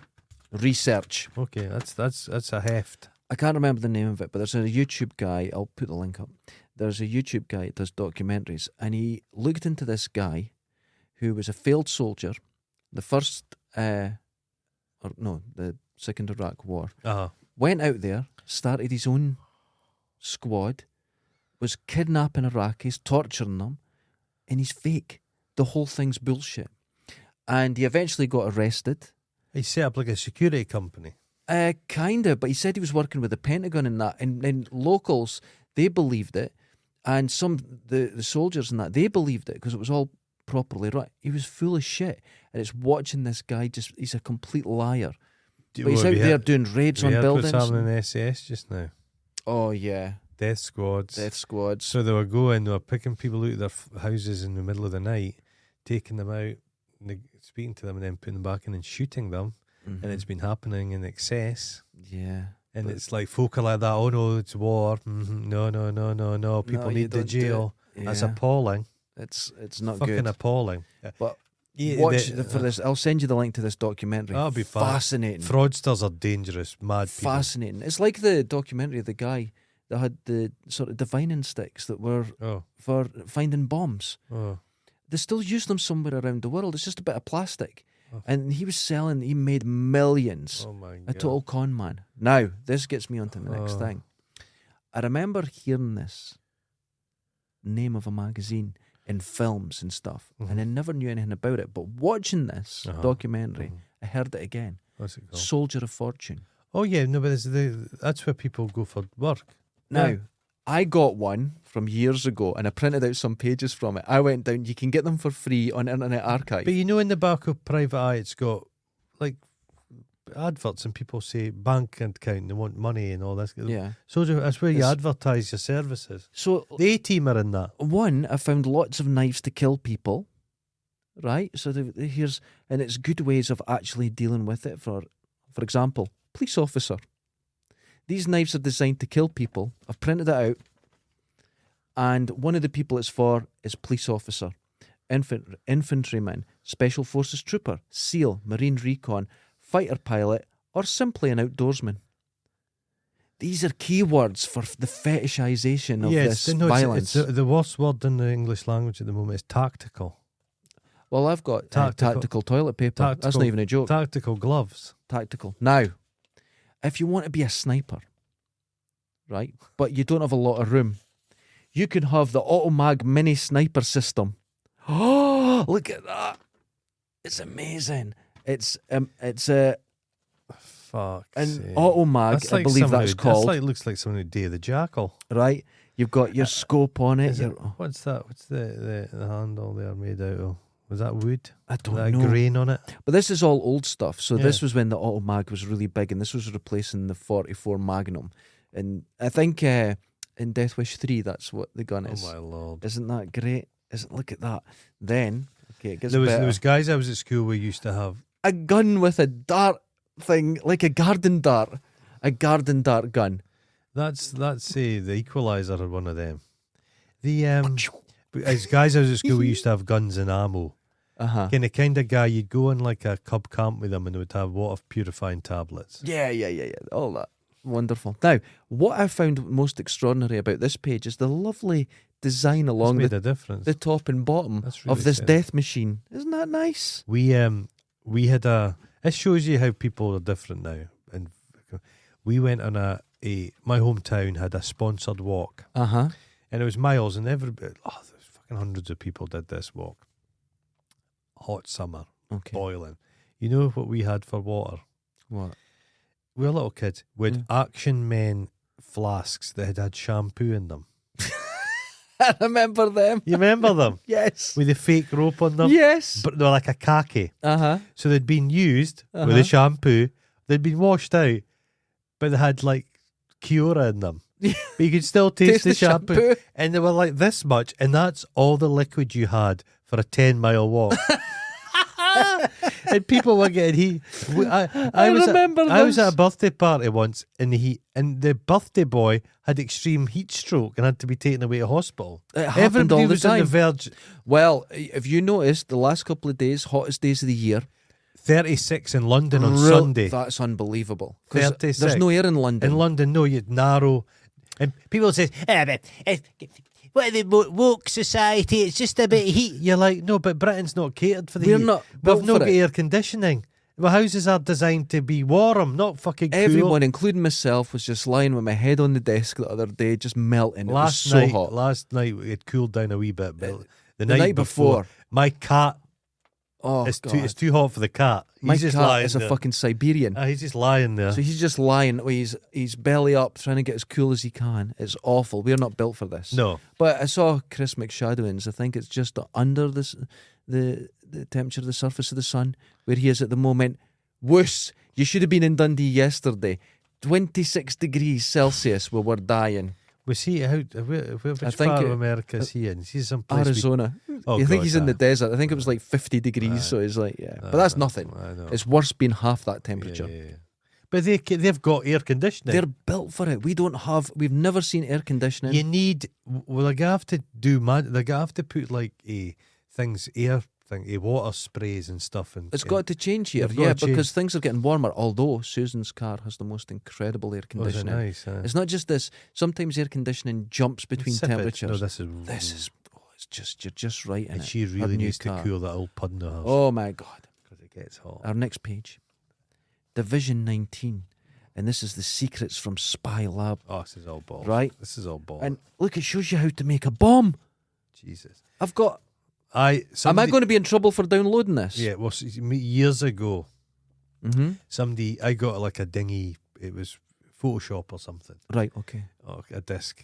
Research. Okay, that's a heft. I can't remember the name of it, but there's a YouTube guy. I'll put the link up. There's a YouTube guy that does documentaries, and he looked into this guy who was a failed soldier, the Second Iraq War. Uh-huh. Went out there, started his own squad, was kidnapping Iraqis, torturing them, and he's fake. The whole thing's bullshit. And he eventually got arrested. He set up like a security company. Kinda, but he said he was working with the Pentagon and that, and locals, they believed it, and some the soldiers and that, they believed it because it was all properly right. He was full of shit, and it's watching this guy he's a complete liar. But he's out there doing raids on buildings. What's happening in SAS just now? Oh yeah, Death squads. death squads. So they were picking people out of their houses in the middle of the night, taking them out, speaking to them, and then putting them back in and shooting them. Mhm. And it's been happening in excess. yeah. And But- it's like folk are like that. Oh no, it's war. No. People No, you need the don't do it. jail. That's Yeah. appalling. It's not Fucking good. appalling. But Yeah, watch for this. I'll send you the link to this documentary. That'll be fun. fascinating. Fraudsters are dangerous, mad people. Fascinating. It's like the documentary of the guy that had the sort of divining sticks that were Oh, for finding bombs. oh. They still use them somewhere around the world. It's just a bit of plastic. Oh. And he made millions. Oh my A god. total con man. Now, this gets me onto the next Oh. thing. I remember hearing this name of a magazine in films and stuff, Mhm. and I never knew anything about it. But watching this Uh-huh. documentary, Mhm. I heard it again. What's it called? Soldier of Fortune. Oh yeah, no, but that's where people go for work. Now, Yeah. I got one from years ago, and I printed out some pages from it. I went down. You can get them for free on Internet Archive. But you know, in the back of Private Eye, it's got like adverts, and people say bank account, they want money and all this. yeah. So that's where you It's- advertise your services. So The A-team are in that. one, I found lots of knives to kill people. Right. So and it's good ways of actually dealing with it. For example, police officer. These knives are designed to kill people. I've printed it out. And one of the people it's for is police officer. infantryman, special forces trooper, SEAL, Marine recon, fighter pilot, or simply an outdoorsman. These are keywords for the fetishization of this violence. It's the worst word in the English language at the moment is tactical. Well, I've got tactical toilet paper. That's not even a joke. Tactical gloves. Tactical. Now, if you want to be a sniper, right, but you don't have a lot of room, you can have the Automag mini sniper system. Oh, look at that! It's amazing. It's a Fuck. an Automag, I believe that's called. Looks like something Day of the Jackal. Right, you've got your scope on it. What's that? What's the handle they are made out of? Was that wood? I don't that know. Grain on it? But this is all old stuff. So this was when the Automag was really big, and this was replacing the 44 Magnum. And I think in Death Wish 3, that's what the gun is. Oh my lord! Isn't that great? Look at that. Then, okay, it gets There better. was guys I was at school we used to have A gun with a dart thing, like a garden dart gun. That's the Equalizer or one of them. The as guys I was at school we used to have guns and ammo. Kind of guy you'd go on like a cub camp with them and they would have water purifying tablets. Yeah. All that. Wonderful. Now, what I found most extraordinary about this page is the lovely design along It's made a difference. the top and bottom That's really of this sad. death machine. Isn't that nice? We had it shows you how people are different now. And we went on my hometown had a sponsored walk. Uh-huh. And it was miles and there's fucking hundreds of people did this walk. Hot summer, Okay. boiling. You know what we had for water? What? We were little kids with Action Men flasks that had shampoo in them. I remember them. You remember them? Yes. With the fake rope on them? Yes. But they're like a khaki. Uh-huh. So they'd been used with the shampoo, they'd been washed out, but they had like Kiora in them. But you could still taste the shampoo. And they were like this much, and that's all the liquid you had for a 10-mile walk. And people were getting I was at a birthday party once, and the birthday boy had extreme heat stroke and had to be taken away to hospital. It happened Everybody all the was on the time. verge. Well, if you noticed, the last couple of days, hottest days of the year, 36 in London on Sunday. That's unbelievable. 'Cause 36. there's no air in London. In London, no, you'd narrow. And people say, what are the woke society? It's just a bit of heat. You're like, no, but Britain's not catered for the We're heat. not We've built not for got it. air conditioning. Our houses are designed to be warm, not fucking cool. Everyone, including myself, was just lying with my head on the desk the other day, just melting. It was so hot. Last night it cooled down a wee bit, but the night before, my cat, oh it's God, too hot for the cat. my He's just cat lying is a there. fucking Siberian. He's just lying there. So he's just lying with his belly up, trying to get as cool as he can. It's awful. We're not built for this. No. But I saw Chris McShadowins. I think it's just under the temperature of the surface of the sun, where he is at the moment. Woos! You should have been in Dundee yesterday. 26 degrees Celsius. We were dying. Was he out? Which I think part of America is he in? Is he someplace? Arizona. Oh, I think God, he's in the desert. I think it was like 50 degrees. So he's like, yeah. But that's nothing. I know. It's worse being half that temperature. Yeah. But they've got air conditioning. They're built for it. We don't have. We've never seen air conditioning. You need. Well, they're gonna have to do. They're gonna have to put like water sprays and stuff. And It's got to change here, They've got to because change. things are getting warmer. Although Susan's car has the most incredible air Oh, is it conditioning. nice? It's not just this. Sometimes air conditioning jumps between Insipid. temperatures. No, this is. It's just you're just right in And it. she Her really new needs car. to cool that old pud in the house Oh my God! because it gets hot. Our next page, Division 19, and this is the secrets from Spy Lab. Oh, this is all balls. Right. This is all balls. And look, it shows you how to make a bomb. Jesus. I've got. Am I Somebody- going to be in trouble for downloading this? Yeah. Well, years ago, Mm-hmm. I got like a dingy. It was Photoshop or something. Right. Okay. Or a disc.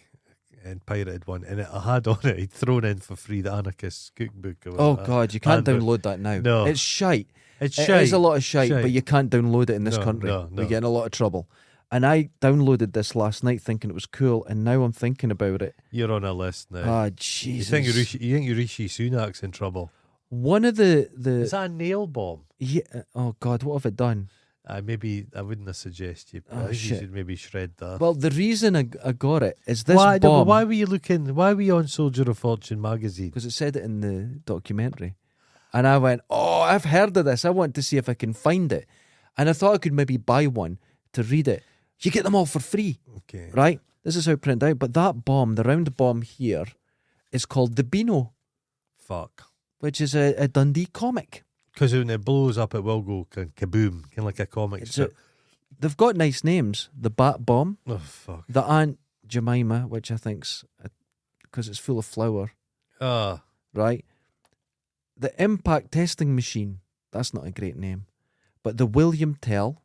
And pirated one, and I had on it. He'd thrown in for free the Anarchist's cookbook. Or Oh whatever. God, you can't And download that now. No. It's shite. It's It shite. is a lot of shite, Shite. but you can't download it in this No, country. no, We no. get in a lot of trouble. And I downloaded this last night thinking it was cool, and now I'm thinking about it. You're on a list now. Ah, you Jesus. think Rishi Sunak's in trouble? One of the Is that a nail bomb? yeah. Oh God, what have I done? Maybe I wouldn't suggest you. Oh, I think you shit. should maybe shred that. Well, the reason I got it is this why? No, but bomb, why were you looking? Why were you on Soldier of Fortune magazine? because it said it in the documentary. And I went, oh, I've heard of this. I want to see if I can find it. And I thought I could maybe buy one to read it. You get them all for free, Okay. right? This is how it printed out. But that bomb, the round bomb here, is called the Beano, Fuck. which is a Dundee comic. Because when it blows up, it will go kaboom, kind of like a comic It's strip. They've got nice names. The Bat Bomb, Oh fuck. the Aunt Jemima, which I think's because it's full of flour, Ah, right? The Impact Testing Machine, that's not a great name. But the William Tell,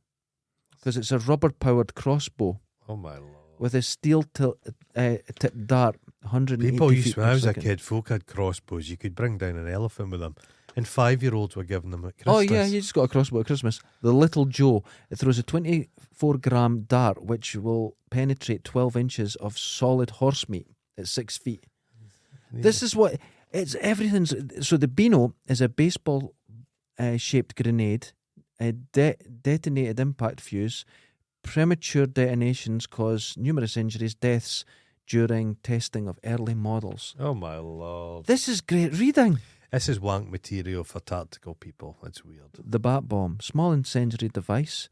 because it's a rubber-powered crossbow oh my lord. with a steel tipped dart, 180 People used feet when I per was a second. kid, folk had crossbows. You could bring down an elephant with them, and 5-year-olds were giving them at Christmas. Oh yeah, you just got a crossbow at Christmas. The Little Joe, it throws a 24-gram dart which will penetrate 12 inches of solid horse meat at 6 feet. This is what it's. Everything's so. The Beano is a baseball shaped grenade, a detonated impact fuse. Premature detonations cause numerous injuries, deaths during testing of early models. Oh my lord. This is great reading. This is wank material for tactical people. It's weird. The Bat Bomb, small incendiary device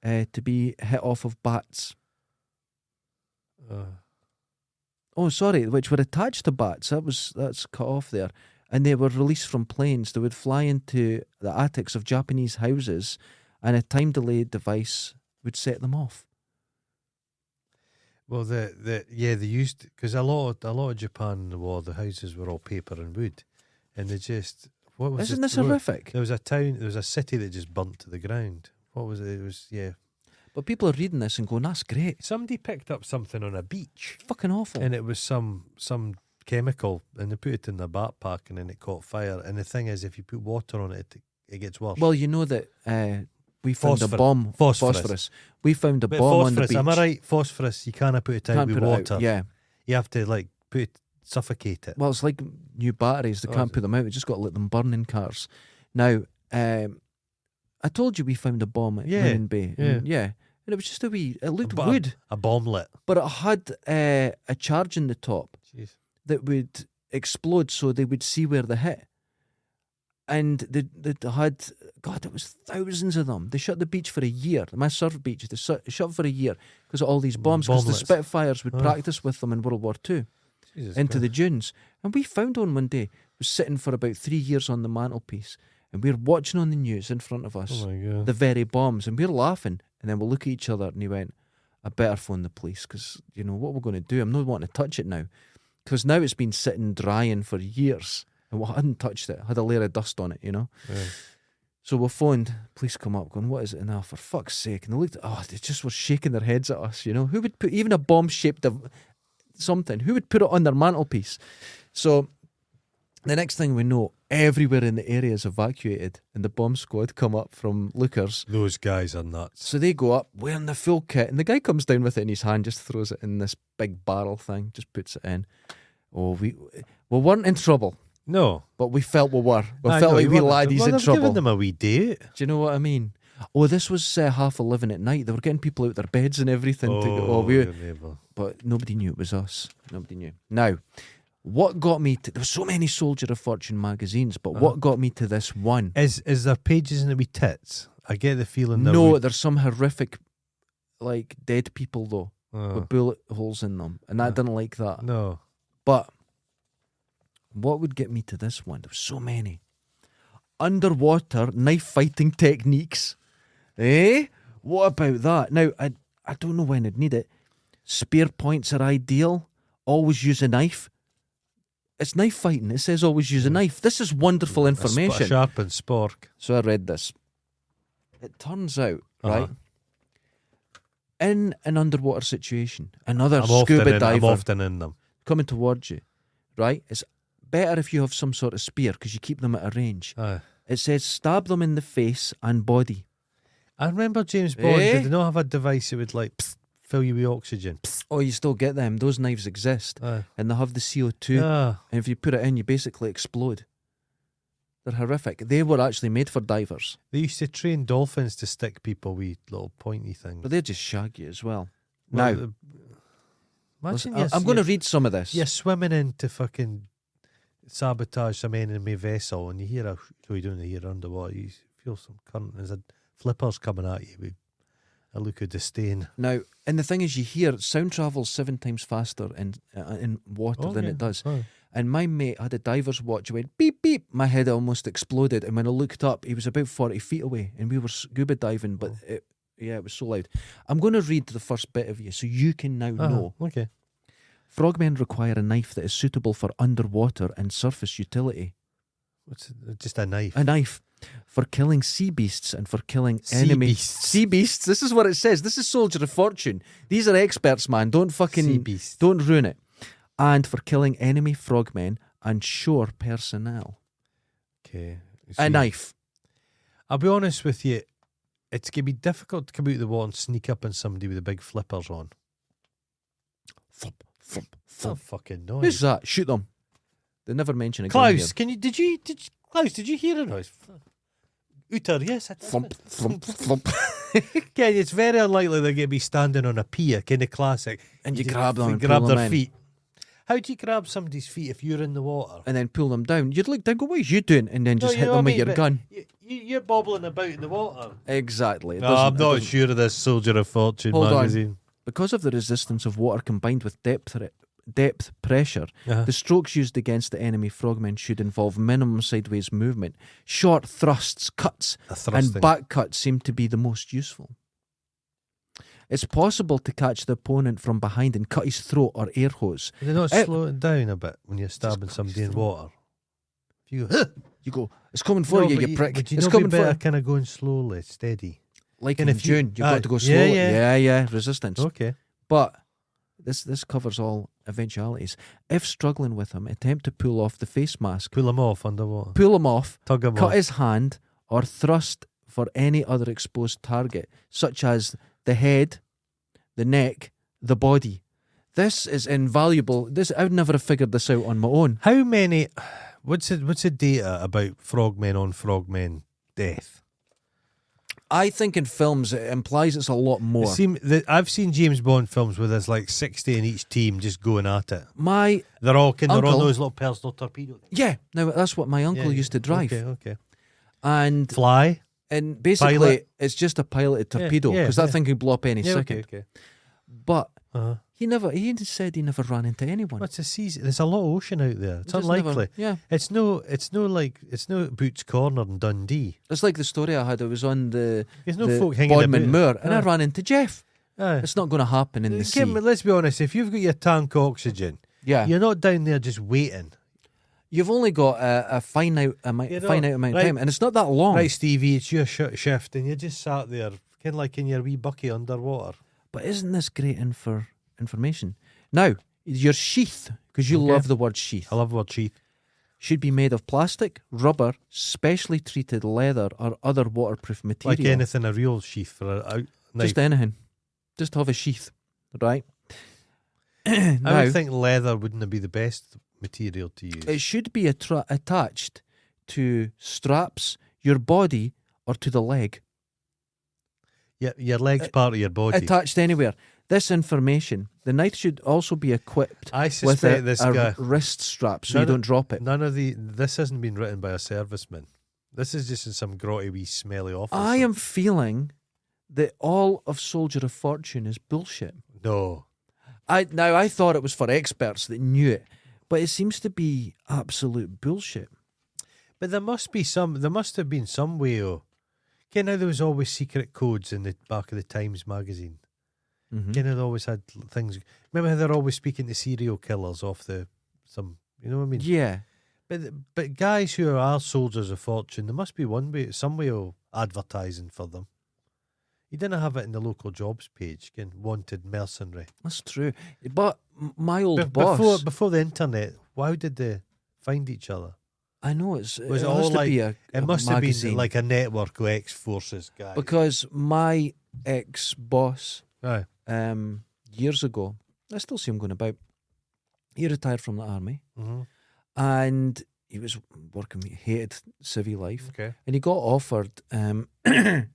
to be hit off of bats. Oh, sorry, which were attached to bats. That's cut off there. And they were released from planes. They would fly into the attics of Japanese houses, and a time-delayed device would set them off. Well, they used, because a lot of Japan in the war, the houses were all paper and wood, and they just what was Isn't it? this horrific? There was a city that just burnt to the ground. What was it? It was But people are reading this and going, "That's great, Somebody picked up something on a beach, fucking awful." and it was some chemical, and they put it in their backpack, and then it caught fire. And the thing is, if you put water on it, it gets worse. Well, you know that we found a bomb. Phosphorus. We found a But bomb on the phosphorus, beach. am I right? Phosphorus, you can't put it out Can't with put it water. out. Yeah. You have to suffocate it. Well, it's like new batteries. They Oh, can't is put them out. They just got to let them burn in cars. Now, I told you we found a bomb at Yeah, Moon Bay. yeah. And it was just a wee. It looked But wood, A bomblet. but it had a charge in the top Jeez. that would explode, so they would see where they hit. And they had, God, it was thousands of them. They shut the beach for a year. My surf beach, they shut for a year because of all these bombs. Because the Bomblets. Spitfires would Oh. practice with them in World War II Jesus into Christ. the dunes. And we found one day. It was sitting for about 3 years on the mantelpiece. And we were watching on the news in front of us Oh my god. the very bombs. And we were laughing. And then we'll look at each other and he went, I better phone the police because, you know, what we're going to do? I'm not wanting to touch it now. Because now it's been sitting drying for years. And we hadn't touched it. Had a layer of dust on it, you know. Yeah. So we phoned, police come up going, what is it now? For fuck's sake. And they looked, they just were shaking their heads at us, you know. Who would put even a bomb-shaped something? Who would put it on their mantelpiece? So the next thing we know, everywhere in the area is evacuated and the bomb squad come up from Lookers. Those guys are nuts. So they go up wearing the full kit and the guy comes down with it in his hand, just throws it in this big barrel thing, just puts it in. Oh, we weren't in trouble, No. but we felt we were. We I felt know, like you we weren't- laddies well, in they've trouble. given them a wee date. Do you know what I mean? Oh, this was 11:30 at night. They were getting people out their beds and everything to go. Oh, your neighbour. but nobody knew it was us. Nobody knew. Now, what got me to... There were so many Soldier of Fortune magazines, but what got me to this one? Is there pages in the wee tits? I get the feeling that No, there's some horrific, like, dead people, though, Oh, with bullet holes in them. And I didn't like that. no. But what would get me to this one? There were so many. Underwater knife fighting techniques. Eh? What about that? Now, I don't know when I'd need it. Spear points are ideal. Always use a knife. It's knife fighting. It says always use a knife. This is wonderful A information. sharpened spork. So I read this. It turns out, right, Uh-huh. in an underwater situation, another I'm scuba I'm diver often in them. coming towards you, right, it's better if you have some sort of spear because you keep them at a range. Aye. It says stab them in the face and body. I remember James Bond. Eh? Did they not have a device that would fill you with oxygen? Oh, you still get them. Those knives exist. Aye. And they have the CO2. Ah, And if you put it in, you basically explode. They're horrific. They were actually made for divers, They used to train dolphins to stick people with little pointy things. but they just shag you as well. Well, Now, imagine listen, I'm going to read some of this. you're swimming in to fucking sabotage some enemy vessel, and you hear a so you don't hear underwater. You feel some current. There's a flippers coming at you with a look of disdain. Now, and the thing is, you hear sound travels 7 times faster in water than it does. Oh. And my mate had a diver's watch. It went beep, beep. My head almost exploded. And when I looked up, he was about 40 feet away. And we were scuba diving, but it was so loud. I'm going to read the first bit of you so you can now know. Okay. Frogmen require a knife that is suitable for underwater and surface utility. What's it? Just a knife. A knife for killing sea beasts and for killing Sea enemy beasts. sea beasts. This is what it says. This is Soldier of Fortune. These are experts, man. Don't Sea fucking beast. don't ruin it. And for killing enemy frogmen and shore personnel. Okay. A knife. I'll be honest with you. It's going to be difficult to come out of the water and sneak up on somebody with the big flippers on. Thump, thump, It's not thump. fucking Who's noise. that? Shoot them. They never mention a gun Klaus, here. did you hear a noise? Uter, yes. I did. Thump, thump, thump. Ken, it's very unlikely they're going to be standing on a pier, kind of classic. And you just grab them and grab pull their them in. feet. How do you grab somebody's feet if you're in the water? And then pull them down. You'd look down, go, what are you doing? And then just No, you hit know them what I with your mean, gun. You're bobbling about in the water. Exactly. It No, I'm doesn't- it not doesn't- sure of this Soldier of Fortune Hold on. magazine. Because of the resistance of water combined with depth pressure, Uh-huh. the strokes used against the enemy frogmen should involve minimum sideways movement. Short thrusts, cuts, A thrusting. and back cuts seem to be the most useful. It's possible to catch the opponent from behind and cut his throat or air hose. Did they not Eh, slow it down a bit when you're stabbing cut somebody his in throat. water? If you go, You go, it's coming for you, but you prick. Would you It's not be coming for better you. kind of going slowly, steady? Like and in if you- June, you've aye, got to go yeah, slowly. yeah. Yeah, resistance. Okay. But this covers all eventualities. If struggling with him, attempt to pull off the face mask, Pull them off underwater. pull him off, Tug them cut off. his hand, or thrust for any other exposed target, such as the head, the neck, the body. This is invaluable. I would never have figured this out on my own. How many? What's the data about frogmen on frogmen death? I think in films it implies it's a lot more. I've seen James Bond films where there's like 60 in each team just going at it. They're all on Uncle- those little personal torpedo things. Yeah, now that's what my uncle Yeah, used to drive. Okay. And Fly. basically Pilot. it's just a piloted Yeah, torpedo yeah, because that yeah. thing could blow up any Yeah, second. okay. But Uh-huh. he said he never ran into anyone. What's the season? There's a lot of ocean out there. It's Just unlikely. never- yeah. It's no Boots Corner in Dundee. It's like the story I had. I was on the There's no the folk hanging Bodmin about. Moor and I Aye. ran into Jeff. Aye. It's not going to happen in the sea. Kim, let's be honest. If you've got your tank oxygen, Yeah, you're not down there just waiting. you've only got a finite amount of right. time, and it's not that long. Right, Stevie, it's your shift, and you just sat there, kind of like in your wee bucky underwater. But isn't this great information? Now, your sheath, because you Okay. love the word sheath, I love the word sheath. should be made of plastic, rubber, specially treated leather, or other waterproof material. Like anything, a real sheath for a knife. Just anything. Just have a sheath, right? I Now, would think leather wouldn't be the best material to use. it should be attached to straps, your body, or to the leg. Your leg's part of your body. Attached anywhere. This information, the knife should also be equipped I with suspect this a guy. wrist strap so None you of- don't drop it. This hasn't been written by a serviceman. This is just in some grotty wee smelly office. I am feeling that all of Soldier of Fortune is bullshit. No. I thought it was for experts that knew it, but it seems to be absolute bullshit. But there must have been some way of. You know, there was always secret codes in the back of the Times magazine. Mhm. You know, they always had things. Remember how they're always speaking to serial killers off you know what I mean? Yeah. But guys who are soldiers of fortune, there must be some way of advertising for them. You didn't have it in the local jobs page, wanted mercenary. That's true. But my old boss, Before the internet, how did they find each other? I know Was it it has all to like- be It a must have magazine. been like a network of ex-forces guys. Because my ex-boss, Aye. years ago, I still see him going about. He retired from the army, Mhm. and he was working, he hated civvy life, Okay. and he got offered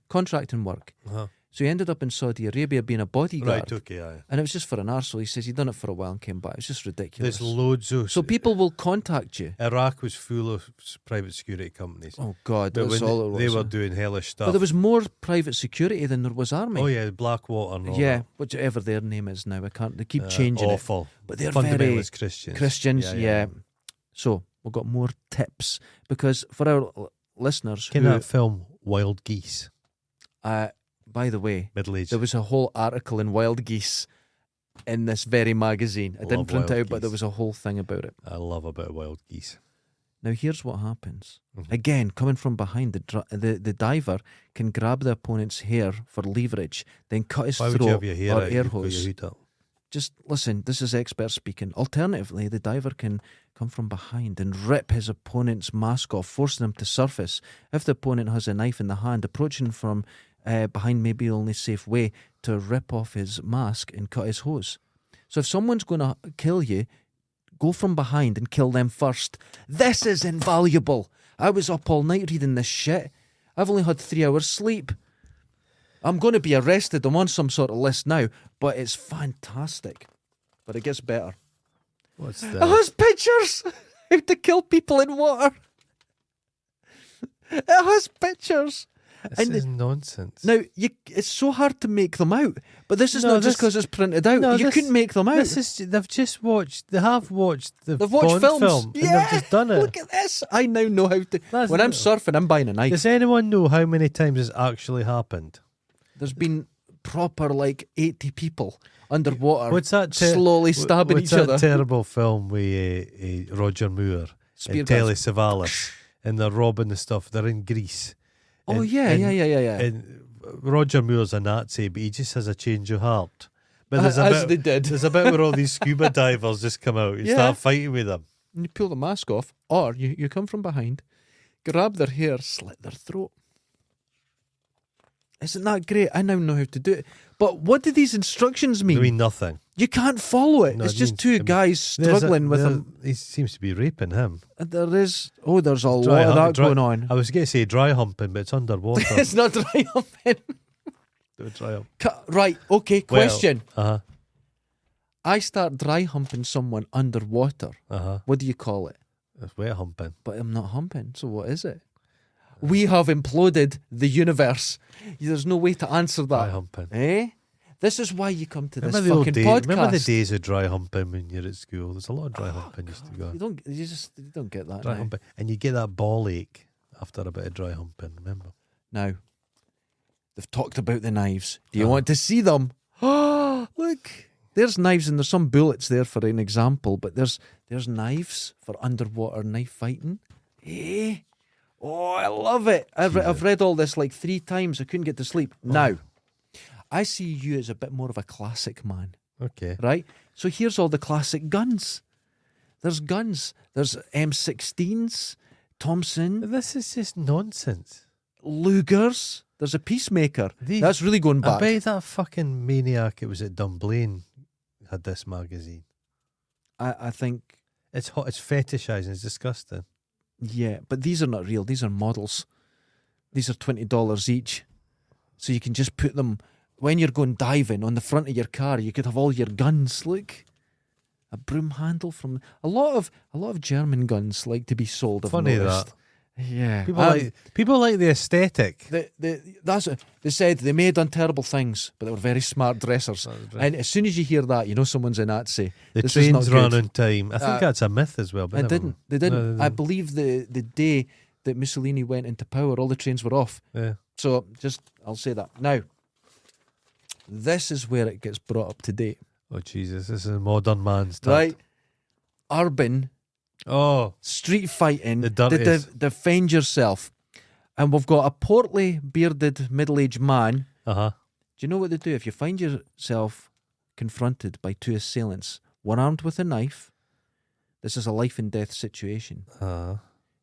contracting work. Uh-huh. So he ended up in Saudi Arabia being a bodyguard. Right, okay, aye. And it was just for an arsehole. He says he'd done it for a while and came back. It was just ridiculous. There's loads of... So people will contact you. Iraq was full of private security companies. Oh, God, but that's when all it was. they were doing hellish stuff. But there was more private security than there was army. Oh, yeah, Blackwater and all Yeah, that. whichever their name is now. I can't. They keep changing it. Awful. But they're very Fundamentalist Christians. Yeah. So we've got more tips because for our listeners Can who, that film Wild Geese? by the way, Middle Age. there was a whole article in Wild Geese in this very magazine. I didn't Love print it Wild out, but there Geese. was a whole thing about it. I love a bit of Wild Geese. Now here's what happens. Mhm. Again, coming from behind, the diver can grab the opponent's hair for leverage, then cut his Why would you throat have your hair or out? air You've got your hose. hood up. Just listen, this is expert speaking. Alternatively, the diver can come from behind and rip his opponent's mask off, forcing him to surface. If the opponent has a knife in the hand, approaching from behind may be the only safe way to rip off his mask and cut his hose. So if someone's going to kill you, go from behind and kill them first. This is invaluable. I was up all night reading this shit. I've only had 3 hours sleep. I'm going to be arrested. I'm on some sort of list now, but it's fantastic. But it gets better. What's It that? has pictures how to kill people in water. It has pictures. This and is nonsense. Now, it's so hard to make them out, but this is No, not just this- because it's printed out. no, you this- couldn't make them out. This is they have watched the They've watched Bond films. film Yeah, and they've just done it. Look at this. I now know how to. That's when I'm it. surfing, I'm buying a knife. Does anyone know how many times it's actually happened? There's been proper 80 people underwater What's that? slowly stabbing what's each that other. terrible film with Roger Moore Spear and Telly guns. Savalas, and they're robbing the stuff. They're in Greece. Oh, And- yeah. And Roger Moore's a Nazi, but he just has a change of heart. But As they did. There's a bit where all these scuba divers just come out and Yeah. start fighting with them. And you pull the mask off, or you come from behind, grab their hair, slit their throat. Isn't that great? I now know how to do it. But what do these instructions mean? They mean nothing. You can't follow it. No, It's it just means- two I mean, guys struggling with them. He seems to be raping him. There's a lot of Dry- that dry- going on. I was going to say dry humping, but it's underwater. It's not dry humping. Dry hump. Right, okay, question. Uh-huh. I start dry humping someone underwater. Uh-huh. What do you call it? It's wet humping. But I'm not humping, so what is it? We have imploded the universe. There's no way to answer Dry that. humping. Eh? This is why you come to this Remember the old fucking days? podcast. Remember the days of dry humping when you're at school? There's a lot of dry humping used to go You on. don't get that Dry now. humping. And you get that ball ache after a bit of dry humping, remember? Now, they've talked about the knives. Do you Uh-huh. want to see them? Oh, look. There's knives and there's some bullets there for an example, but there's knives for underwater knife fighting. Eh? Oh, I love it. I've read all this 3 times. I couldn't get to sleep. Now, I see you as a bit more of a classic man, Okay. right? So here's all the classic guns. There's guns. There's M16s, Thompson, This is just nonsense. Lugers. There's a Peacemaker. These- That's really going I back. bet that fucking maniac, it was at Dunblane, had this magazine. I think, It's hot, it's fetishizing, it's disgusting. yeah, but these are not real. These are models. These are $20 each. So you can just put them, when you're going diving, on the front of your car. You could have all your guns. Look. A broom handle from... A lot of German guns like to be sold, I've Funny noticed. that. Yeah. People like the aesthetic. They said they may have done terrible things, but they were very smart dressers. right. And as soon as you hear that, you know someone's a Nazi. The This is not trains run good. on time. I think that's a myth as well. But They never didn't. mind. They didn't. No, I believe the day that Mussolini went into power, all the trains were off. Yeah. So I'll say that. Now, this is where it gets brought up to date. Oh Jesus, this is a modern man's tat. Right? Urban, Oh, street fighting, The dirtiest. defend yourself. And we've got a portly, bearded, middle-aged man. uh-huh. Do you know what they do? If you find yourself confronted by 2 assailants, one armed with a knife, this is a life and death situation. Uh-huh.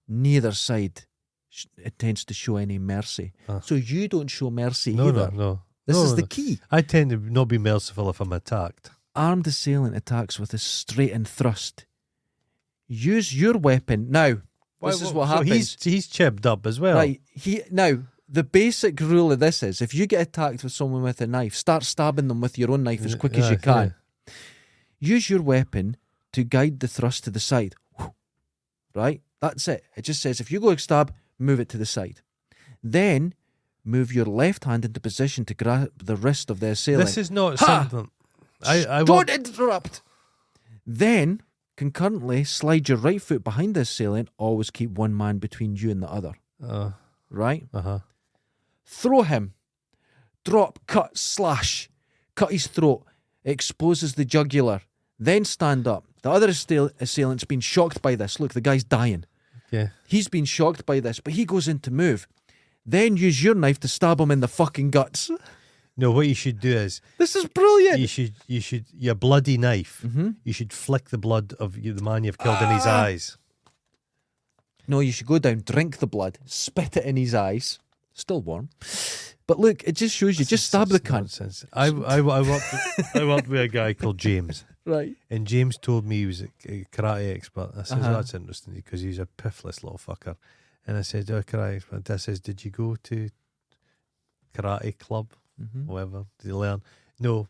Neither side intends to show any mercy. So you don't show mercy No, either. no. This No, is no. the key. I tend to not be merciful if I'm attacked. Armed assailant attacks with a straightened thrust. Use your weapon. Now, This is what so happens. He's chibbed up as well. Right. Now, the basic rule of this is if you get attacked with someone with a knife, start stabbing them with your own knife as quick as you can. Use your weapon to guide the thrust to the side. Right? That's it. It just says if you go to stab, move it to the side. Then move your left hand into position to grab the wrist of the assailant. This is not something. Don't interrupt. Then, concurrently, slide your right foot behind the assailant. Always keep one man between you and the other. Right? Throw him. Drop, cut, slash. Cut his throat. Exposes the jugular. Then stand up. The other assailant's been shocked by this. Look, the guy's dying. Yeah. He's been shocked by this, but he goes in to move. Then use your knife to stab him in the fucking guts. No, what you should do is This is brilliant. you should your bloody knife. You should flick the blood of the man you've killed in his eyes. No, you should go down, drink the blood, spit it in his eyes. Still warm. But look, it just shows you. Just stab the cunt. Nonsense. I worked with a guy called James. Right. And James told me he was a karate expert. I said, that's interesting because he's a piffless little fucker. And I said, karate expert. I says, did you go to karate club? Whatever. Did you learn? No.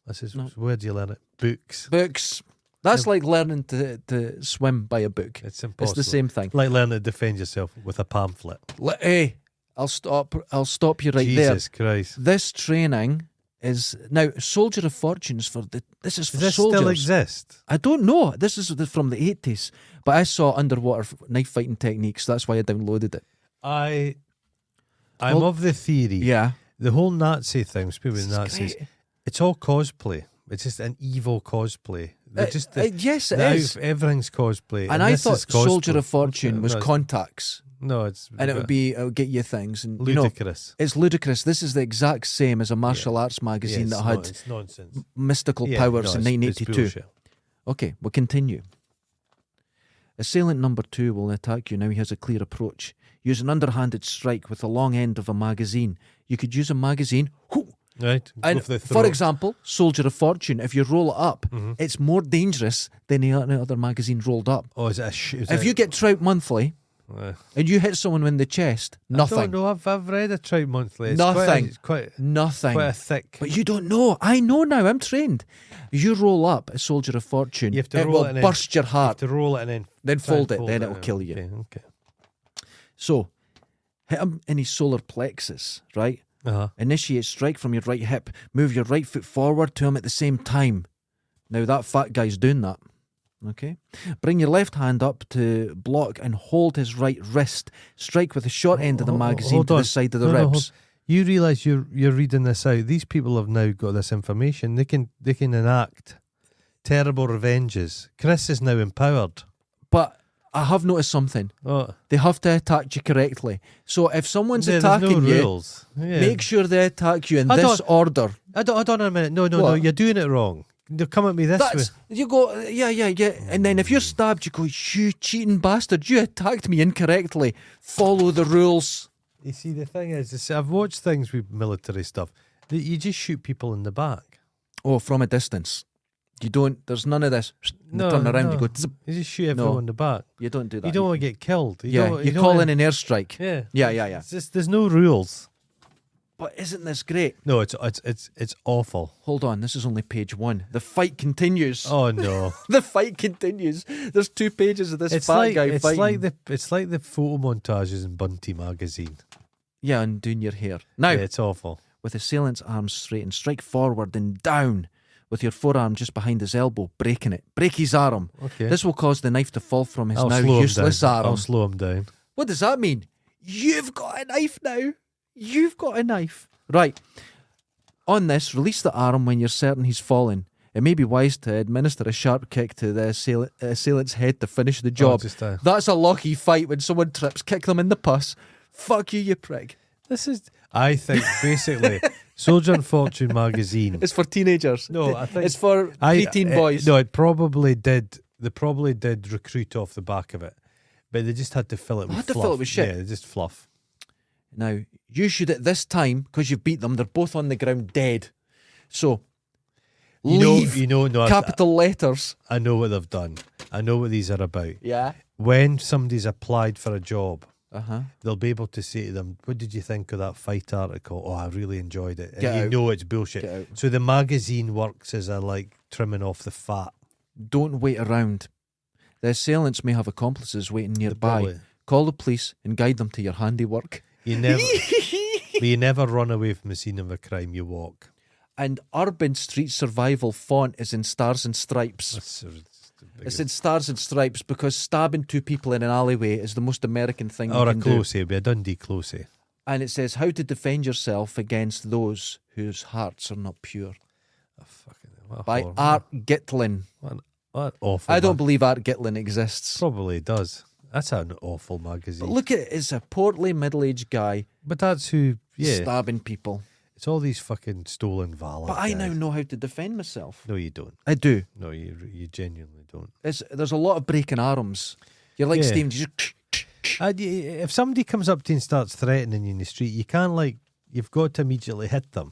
I says, No. where do you learn it? Books. Books. That's like learning to swim by a book. It's impossible. It's the same thing. Like learning to defend yourself with a pamphlet. Hey, I'll stop you right there. Jesus Christ. This training is now Soldier of Fortunes for the. This is for Does this soldiers. still exist? I don't know. This is from the 80s, but I saw underwater knife fighting techniques. That's why I downloaded it. I'm of the theory. Yeah, The whole Nazi thing, speaking with This is Nazis, great. it's all cosplay. It's just an evil cosplay. They're just yes, it now is. Everything's cosplay. And I this thought is cosplay. Soldier of Fortune was No, contacts, it's and it would get you things. And ludicrous. it's ludicrous. This is the exact same as a martial arts magazine that had it's nonsense. mystical Yeah, powers no, in it's 1982. bullshit. Okay, we'll continue. Assailant number 2 will attack you. Now he has a clear approach. Use an underhanded strike with the long end of a magazine. You could use a magazine. Right? And Go for the for throat. example, Soldier of Fortune, if you roll it up, it's more dangerous than any other magazine rolled up. Oh, is it a If you get Trout Monthly and you hit someone in the chest, I nothing. don't know. I've read a Trout Monthly. It's Nothing. Quite Nothing. a thick. But you don't know. I know now. I'm trained. You roll up a Soldier of Fortune, You have to it roll will it and burst your you have heart. to roll it and Then try and fold it. Then it'll kill you. Okay. So, hit him in his solar plexus, right? Initiate strike from your right hip. Move your right foot forward to him at the same time. Now that fat guy's doing that. Okay? Bring your left hand up to block and hold his right wrist. Strike with the short end of the magazine hold to on. the side of the No, ribs. hold. You realise you're reading this out. These people have now got this information. They can enact terrible revenges. Chris is now empowered. But I have noticed something. Oh, They have to attack you correctly. So if someone's there's attacking no you, rules. Yeah. make sure they attack you in I this don't- order. I don't know a minute. No, What? you're doing it wrong. They'll come at me this way. That's you go, yeah. And then if you're stabbed, you go, you cheating bastard, you attacked me incorrectly. Follow the rules. You see, the thing is, I've watched things with military stuff. You just shoot people in the back. Oh, from a distance. You don't, there's none of this. No, Turn around, no. you go, zip. You just shoot everyone in the back. You don't do that. You don't want to get killed. You yeah, don't, you don't call want- in an airstrike. Yeah. Yeah. It's just, there's no rules. But isn't this great? No, it's awful. Hold on, this is only page 1. The fight continues. Oh no. The fight continues. There's 2 pages of this It's fat like guy fighting. it's like the photo montages in Bunty magazine. Yeah, and doing your hair. Now, Yeah, it's awful. with assailant's arms straightened, strike forward and down with your forearm just behind his elbow, breaking it. Break his arm. Okay. This will cause the knife to fall from his I'll now slow him useless down. arm. I'll slow him down. What does that mean? You've got a knife now. You've got a knife. Right. On this, release the arm when you're certain he's fallen. It may be wise to administer a sharp kick to the assailant's head to finish the job. just, That's a lucky fight when someone trips. Kick them in the puss. Fuck you, you prick. This is, I think, basically, Soldier and Fortune magazine. It's for teenagers. No, I think it's for preteen boys. No, it probably did. They probably did recruit off the back of it, but they just had to fill it with Had to fluff. fill it with shit. Yeah, just fluff. Now, you should at this time, because you've beat them, they're both on the ground dead. So, leave No, capital letters. I know what they've done. I know what these are about. Yeah. when somebody's applied for a job, Uh-huh. they'll be able to say to them, "What did you think of that fight article?" "Oh, I really enjoyed it." And Get you out. know it's bullshit. Get out. So the magazine works as a like trimming off the fat. Don't wait around. The assailants may have accomplices waiting nearby. Probably- Call the police and guide them to your handiwork. You never, but you never run away from the scene of a crime. You walk. And urban street survival font is in stars and stripes. That's the It's biggest- in stars and stripes because stabbing two people in an alleyway is the most American thing you or a can do. closey, it'd be a Dundee closey. And it says how to defend yourself against those whose hearts are not pure. Oh, fucking what a By horror. Art Gitlin. What awful. I don't believe Art Gitlin exists. Probably does. That's an awful magazine. But look at it, it's a portly middle-aged guy But that's who. Yeah, stabbing people. it's all these fucking stolen valor. But I now guys. know how to defend myself. No, you don't. I do. No, you genuinely don't. There's a lot of breaking arms. You're like Yeah. Stephen. You just If somebody comes up to you and starts threatening you in the street, you can't you've got to immediately hit them.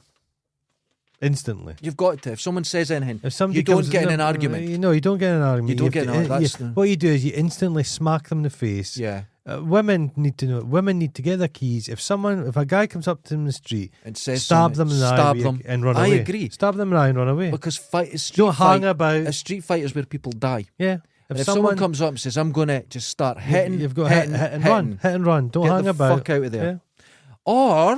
Instantly. you've got to. If someone says anything, If somebody you don't comes, get in no, an argument. No, you don't get in an argument. You don't have get in to- an argument. That's the- What you do is you instantly smack them in the face. Yeah, Women need to know. Women need to get their keys. If a guy comes up to them in the street, and says stab something, them in the stab eye them. and run I away. agree. Stab them in the eye and run away. Because a street Don't hang fight, about. a street fight is where people die. Yeah. And if someone comes up and says, "I'm going to just start hitting," you've got hitting, hit and hitting, run. Hit and run. Don't get hang the about. fuck out of there. Yeah. Or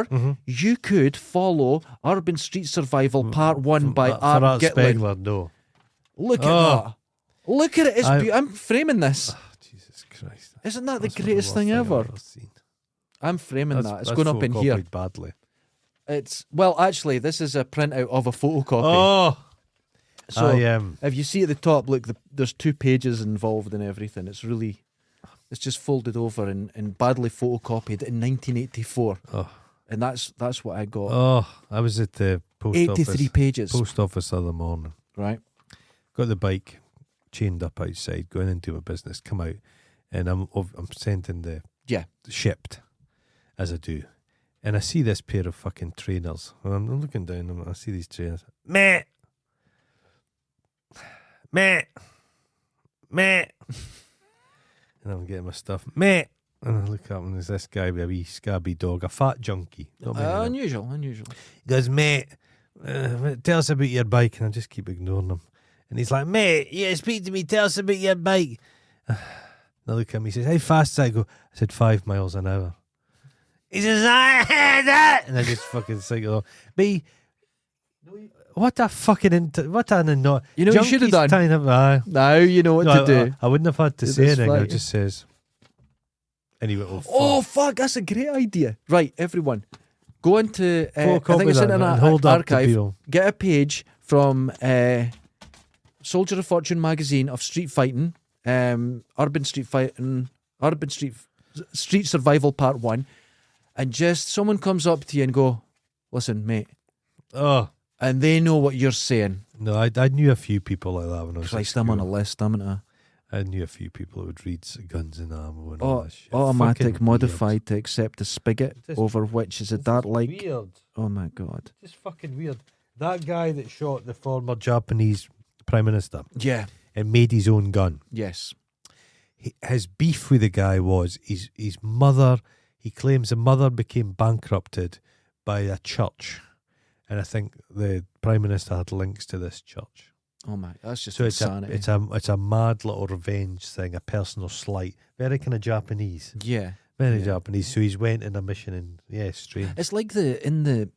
Mhm. you could follow Urban Street Survival Part 1 by For Art Art Gitlin. Spengler, no. Look at Oh. that. Look at it. It's I'm framing this. Oh, Jesus Christ. Isn't that the That's greatest worst thing I've ever? seen. I'm framing That's- that. It's that's going up in here. photocopied badly. Well, actually, this is a printout of a photocopy. Oh, so I am. if you see at the top, look, there's 2 pages involved in everything. It's just folded over and badly photocopied in 1984. Oh. And that's what I got. Oh, I was at the post 83 office. pages. Post office the other morning. Right. Got the bike chained up outside, going into my business. Come out, and I'm sending the Yeah. shipped as I do, and I see this pair of fucking trainers. And I'm looking down and I see these trainers. Meh, meh, meh, and I'm getting my stuff. Meh. And I look up and there's this guy with a wee scabby dog, a fat junkie. Not many of them. Unusual. He goes, "Mate, tell us about your bike." And I just keep ignoring him. And he's like, "Mate, yeah, speak to me, tell us about your bike." And I look at him, he says, "How fast is that?" I go, "I said 5 miles an hour." He says, "that." And I just fucking cycle off. But what a fucking, what an annoying. You know what you should have done? Now you know what to do. I wouldn't have had to Do say this anything. I flight. just says, anyway, Oh, fuck, that's a great idea. Right, everyone. Go into, I think it's in an hold up to archive. people. Get a page from Soldier of Fortune magazine of street fighting, Urban Street Survival Part 1, and just someone comes up to you and go, "Listen, mate," Oh, and they know what you're saying. no, I knew a few people like that when I was at Christ, I'm on a school. list, haven't I? I knew a few people who would read Guns and Ammo and all Oh, that shit. automatic Fucking modified to accept a spigot Just- over which is a weird. dart This is like. weird. Oh my god. Just fucking weird. That guy that shot the former Japanese Prime Minister Yeah. and made his own gun. Yes. His beef with the guy was his mother. He claims the mother became bankrupted by a church. And I think the Prime Minister had links to this church. Oh my, that's just So it's insanity. a mad little revenge thing, a personal slight. Very kind of Japanese. Yeah. Very Yeah. Japanese. So he's went on a mission and strange. It's like the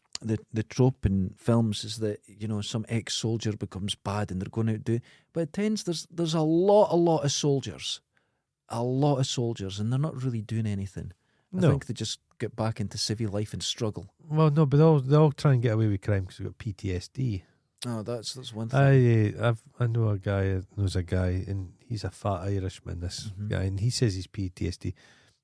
trope in films is that, you know, some ex-soldier becomes bad and they're going out do, but it tends there's a lot of soldiers, and they're not really doing anything. I No. think they just get back into civil life and struggle. Well, no, but they all try and get away with crime because they've got PTSD. Oh, that's one thing. I know a guy that knows a guy, and he's a fat Irishman. This Mhm. guy, and he says he's PTSD.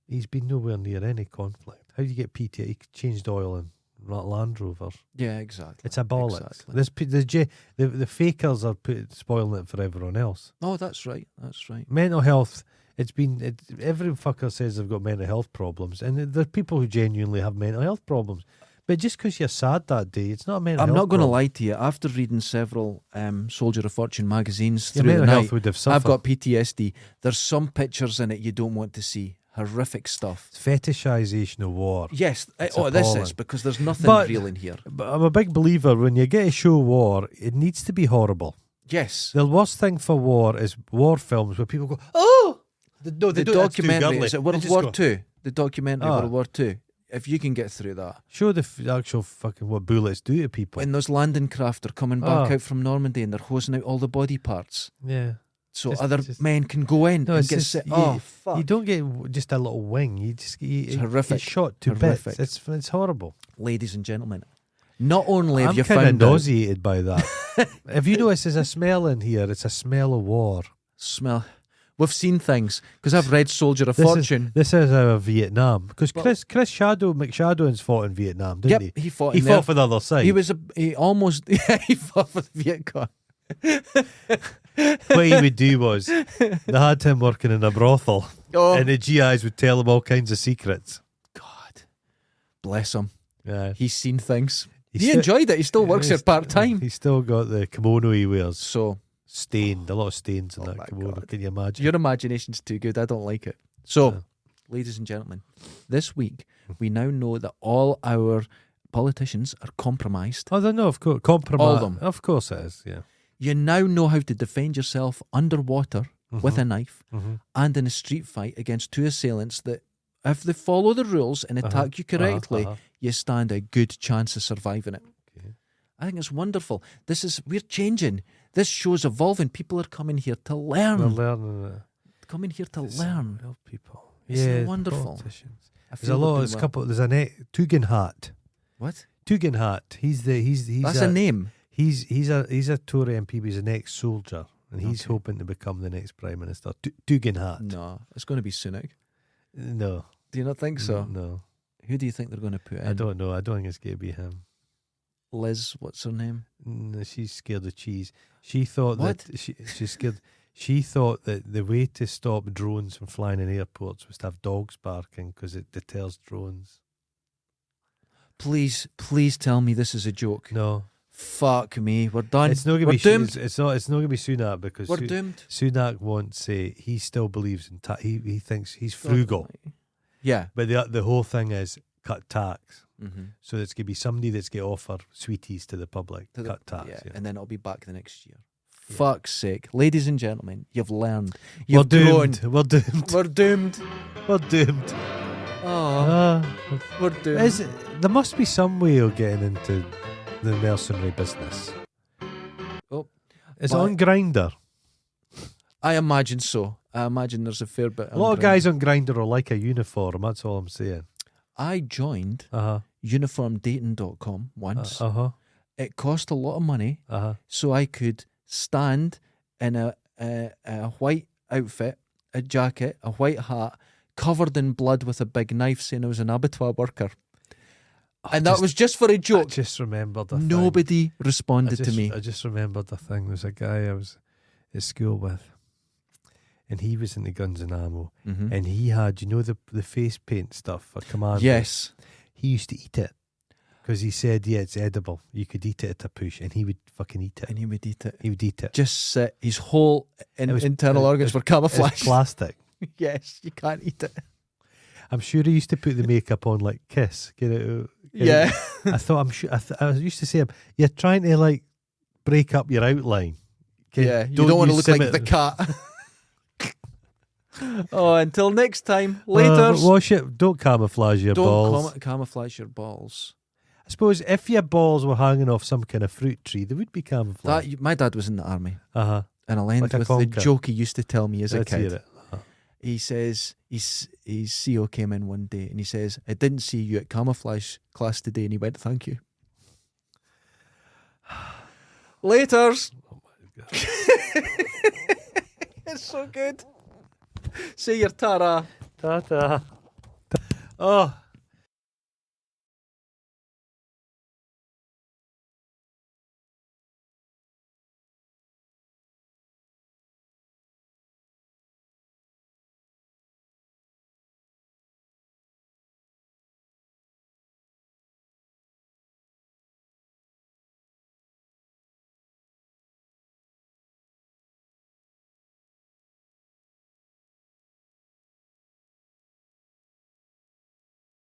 He's been nowhere near any conflict. How do you get PTSD? He changed oil in Land Rovers. Yeah, exactly. It's a bollocks. Exactly. The fakers are spoiling it for everyone else. Oh, that's right. That's right. Mental health. Every fucker says they've got mental health problems, and there are people who genuinely have mental health problems. But just because you're sad that day, it's not a mental I'm health not going to problem. lie to you. After reading several Soldier of Fortune magazines Your through the mental night, health would have suffered. I've got PTSD. There's some pictures in it you don't want to see. Horrific stuff. It's fetishization of war. Yes. It's This appalling. is because there's nothing But- real in here. But I'm a big believer when you get to show war, it needs to be horrible. Yes. The worst thing for war is war films where people go, oh! No, The they don't. That's too documentary, girly. is it They World just War go, Two? The documentary Ah. World War Two. If you can get through that. Show the actual fucking what bullets do to people. When those landing craft are coming back Ah. out from Normandy and they're hosing out all the body parts Yeah. so Just- other just- men can go in No, and it's get just- set. you- Oh, fuck. You don't get just a little wing. You just It's horrific. You're shot to Horrific. bits. It's horrible. Ladies and gentlemen, not only have I'm you kind of found out nauseated by that. Have you noticed there's a smell in here? It's a smell of war. smell. We've seen things because I've read Soldier of This is- Fortune. This is out of Vietnam because Well- Chris McShadowins fought in Vietnam, didn't Yep, he? he fought. He in there. fought for the other side. He almost. Yeah, he fought for the Viet Cong. What he would do was they had him working in a brothel, Oh and the GIs would tell him all kinds of secrets. God, bless him. Yeah, He's seen things. He's He sti- enjoyed it. He still works here he's- part time. He's still got the kimono he wears, So stained, a lot of stains in Oh my that kimono. God. Can you imagine? your imagination's too good. I don't like it. So, Yeah. ladies and gentlemen, this week we now know that all our politicians are compromised. Oh, no, of course, compromise. All of them. Of course, it is. Yeah. You now know how to defend yourself underwater with a knife Mhm. and in a street fight against two assailants that, if they follow the rules and attack you correctly, you stand a good chance of surviving it. Okay. I think it's wonderful. We're changing. This show's evolving. People are coming here to We're learn. learning it. Coming here to It's learn. real people. It's yeah, wonderful. politicians. I There's feel a we're lot. doing There's a well. couple. There's a Tugendhat. What? Tugendhat. He's That's a name. He's a Tory MP. But he's an ex-soldier, and he's Okay. hoping to become the next prime minister. Tugendhat. No, it's going to be Sunak. No. Do you not think so? No. Who do you think they're going to put in? I don't know. I don't think it's going to be him. Liz, what's her name? No, she's scared of cheese. She thought What? that she's scared. She thought that the way to stop drones from flying in airports was to have dogs barking because it deters drones. Please tell me this is a joke. No, Fuck me. We're done. it's not going to We're be. doomed. It's not going to be Sunak because We're doomed. Sunak wants he still believes in he thinks he's frugal, Yeah. but the whole thing is cut tax. Mm-hmm. So it's going to be somebody that's going to offer sweeties to the public, cut tax. Yeah, Yeah. and then it'll be back the next year. Yeah. Fuck's sake. Ladies and gentlemen, you've learned. We're You've grown. doomed. We're doomed. We're doomed. We're doomed. Oh, we're doomed. There must be some way of getting into the mercenary business. Oh, It's but- on Grindr. I imagine so. I imagine there's a fair bit. A lot of guys on Grindr are like a uniform. That's all I'm saying. I joined Uh huh. uniformdating.com once. Uh huh. It cost a lot of money, Uh huh. so I could stand in a white outfit, a jacket, a white hat, covered in blood with a big knife, saying I was an abattoir worker. And that was just for a I joke. just remembered the thing. Nobody I responded just, to me. I just remembered the thing. There's a guy I was at school with, and he was into guns and ammo, Mhm. and he had, the face paint stuff for command. Yes. He used to eat it because he said, yeah, it's edible. You could eat it at a push, and he would fucking eat it. And he would eat it. He would eat it. Just sit. His whole It was- internal it- organs were It's camouflaged. plastic. Yes, you can't eat it. I'm sure he used to put the makeup on like Kiss. Get it? Yeah. I thought I'm sure. I used to say, him, you're trying to like break up your outline. Okay, Yeah, you don't want to use look like the cement. cat. Oh, until next time. Later. Wash it. Don't camouflage your balls. Don't camouflage your balls. I suppose if your balls were hanging off some kind of fruit tree, they would be camouflaged. My dad was in the army, Uh huh. and I'll end Like a with the conker. joke he used to tell me as a Let's hear kid. it. He says his CO came in one day and he says, I didn't see you at camouflage class today, and he went, thank you. Laters. Oh my God. It's so good. Say your ta-ra. Ta-ta. Oh.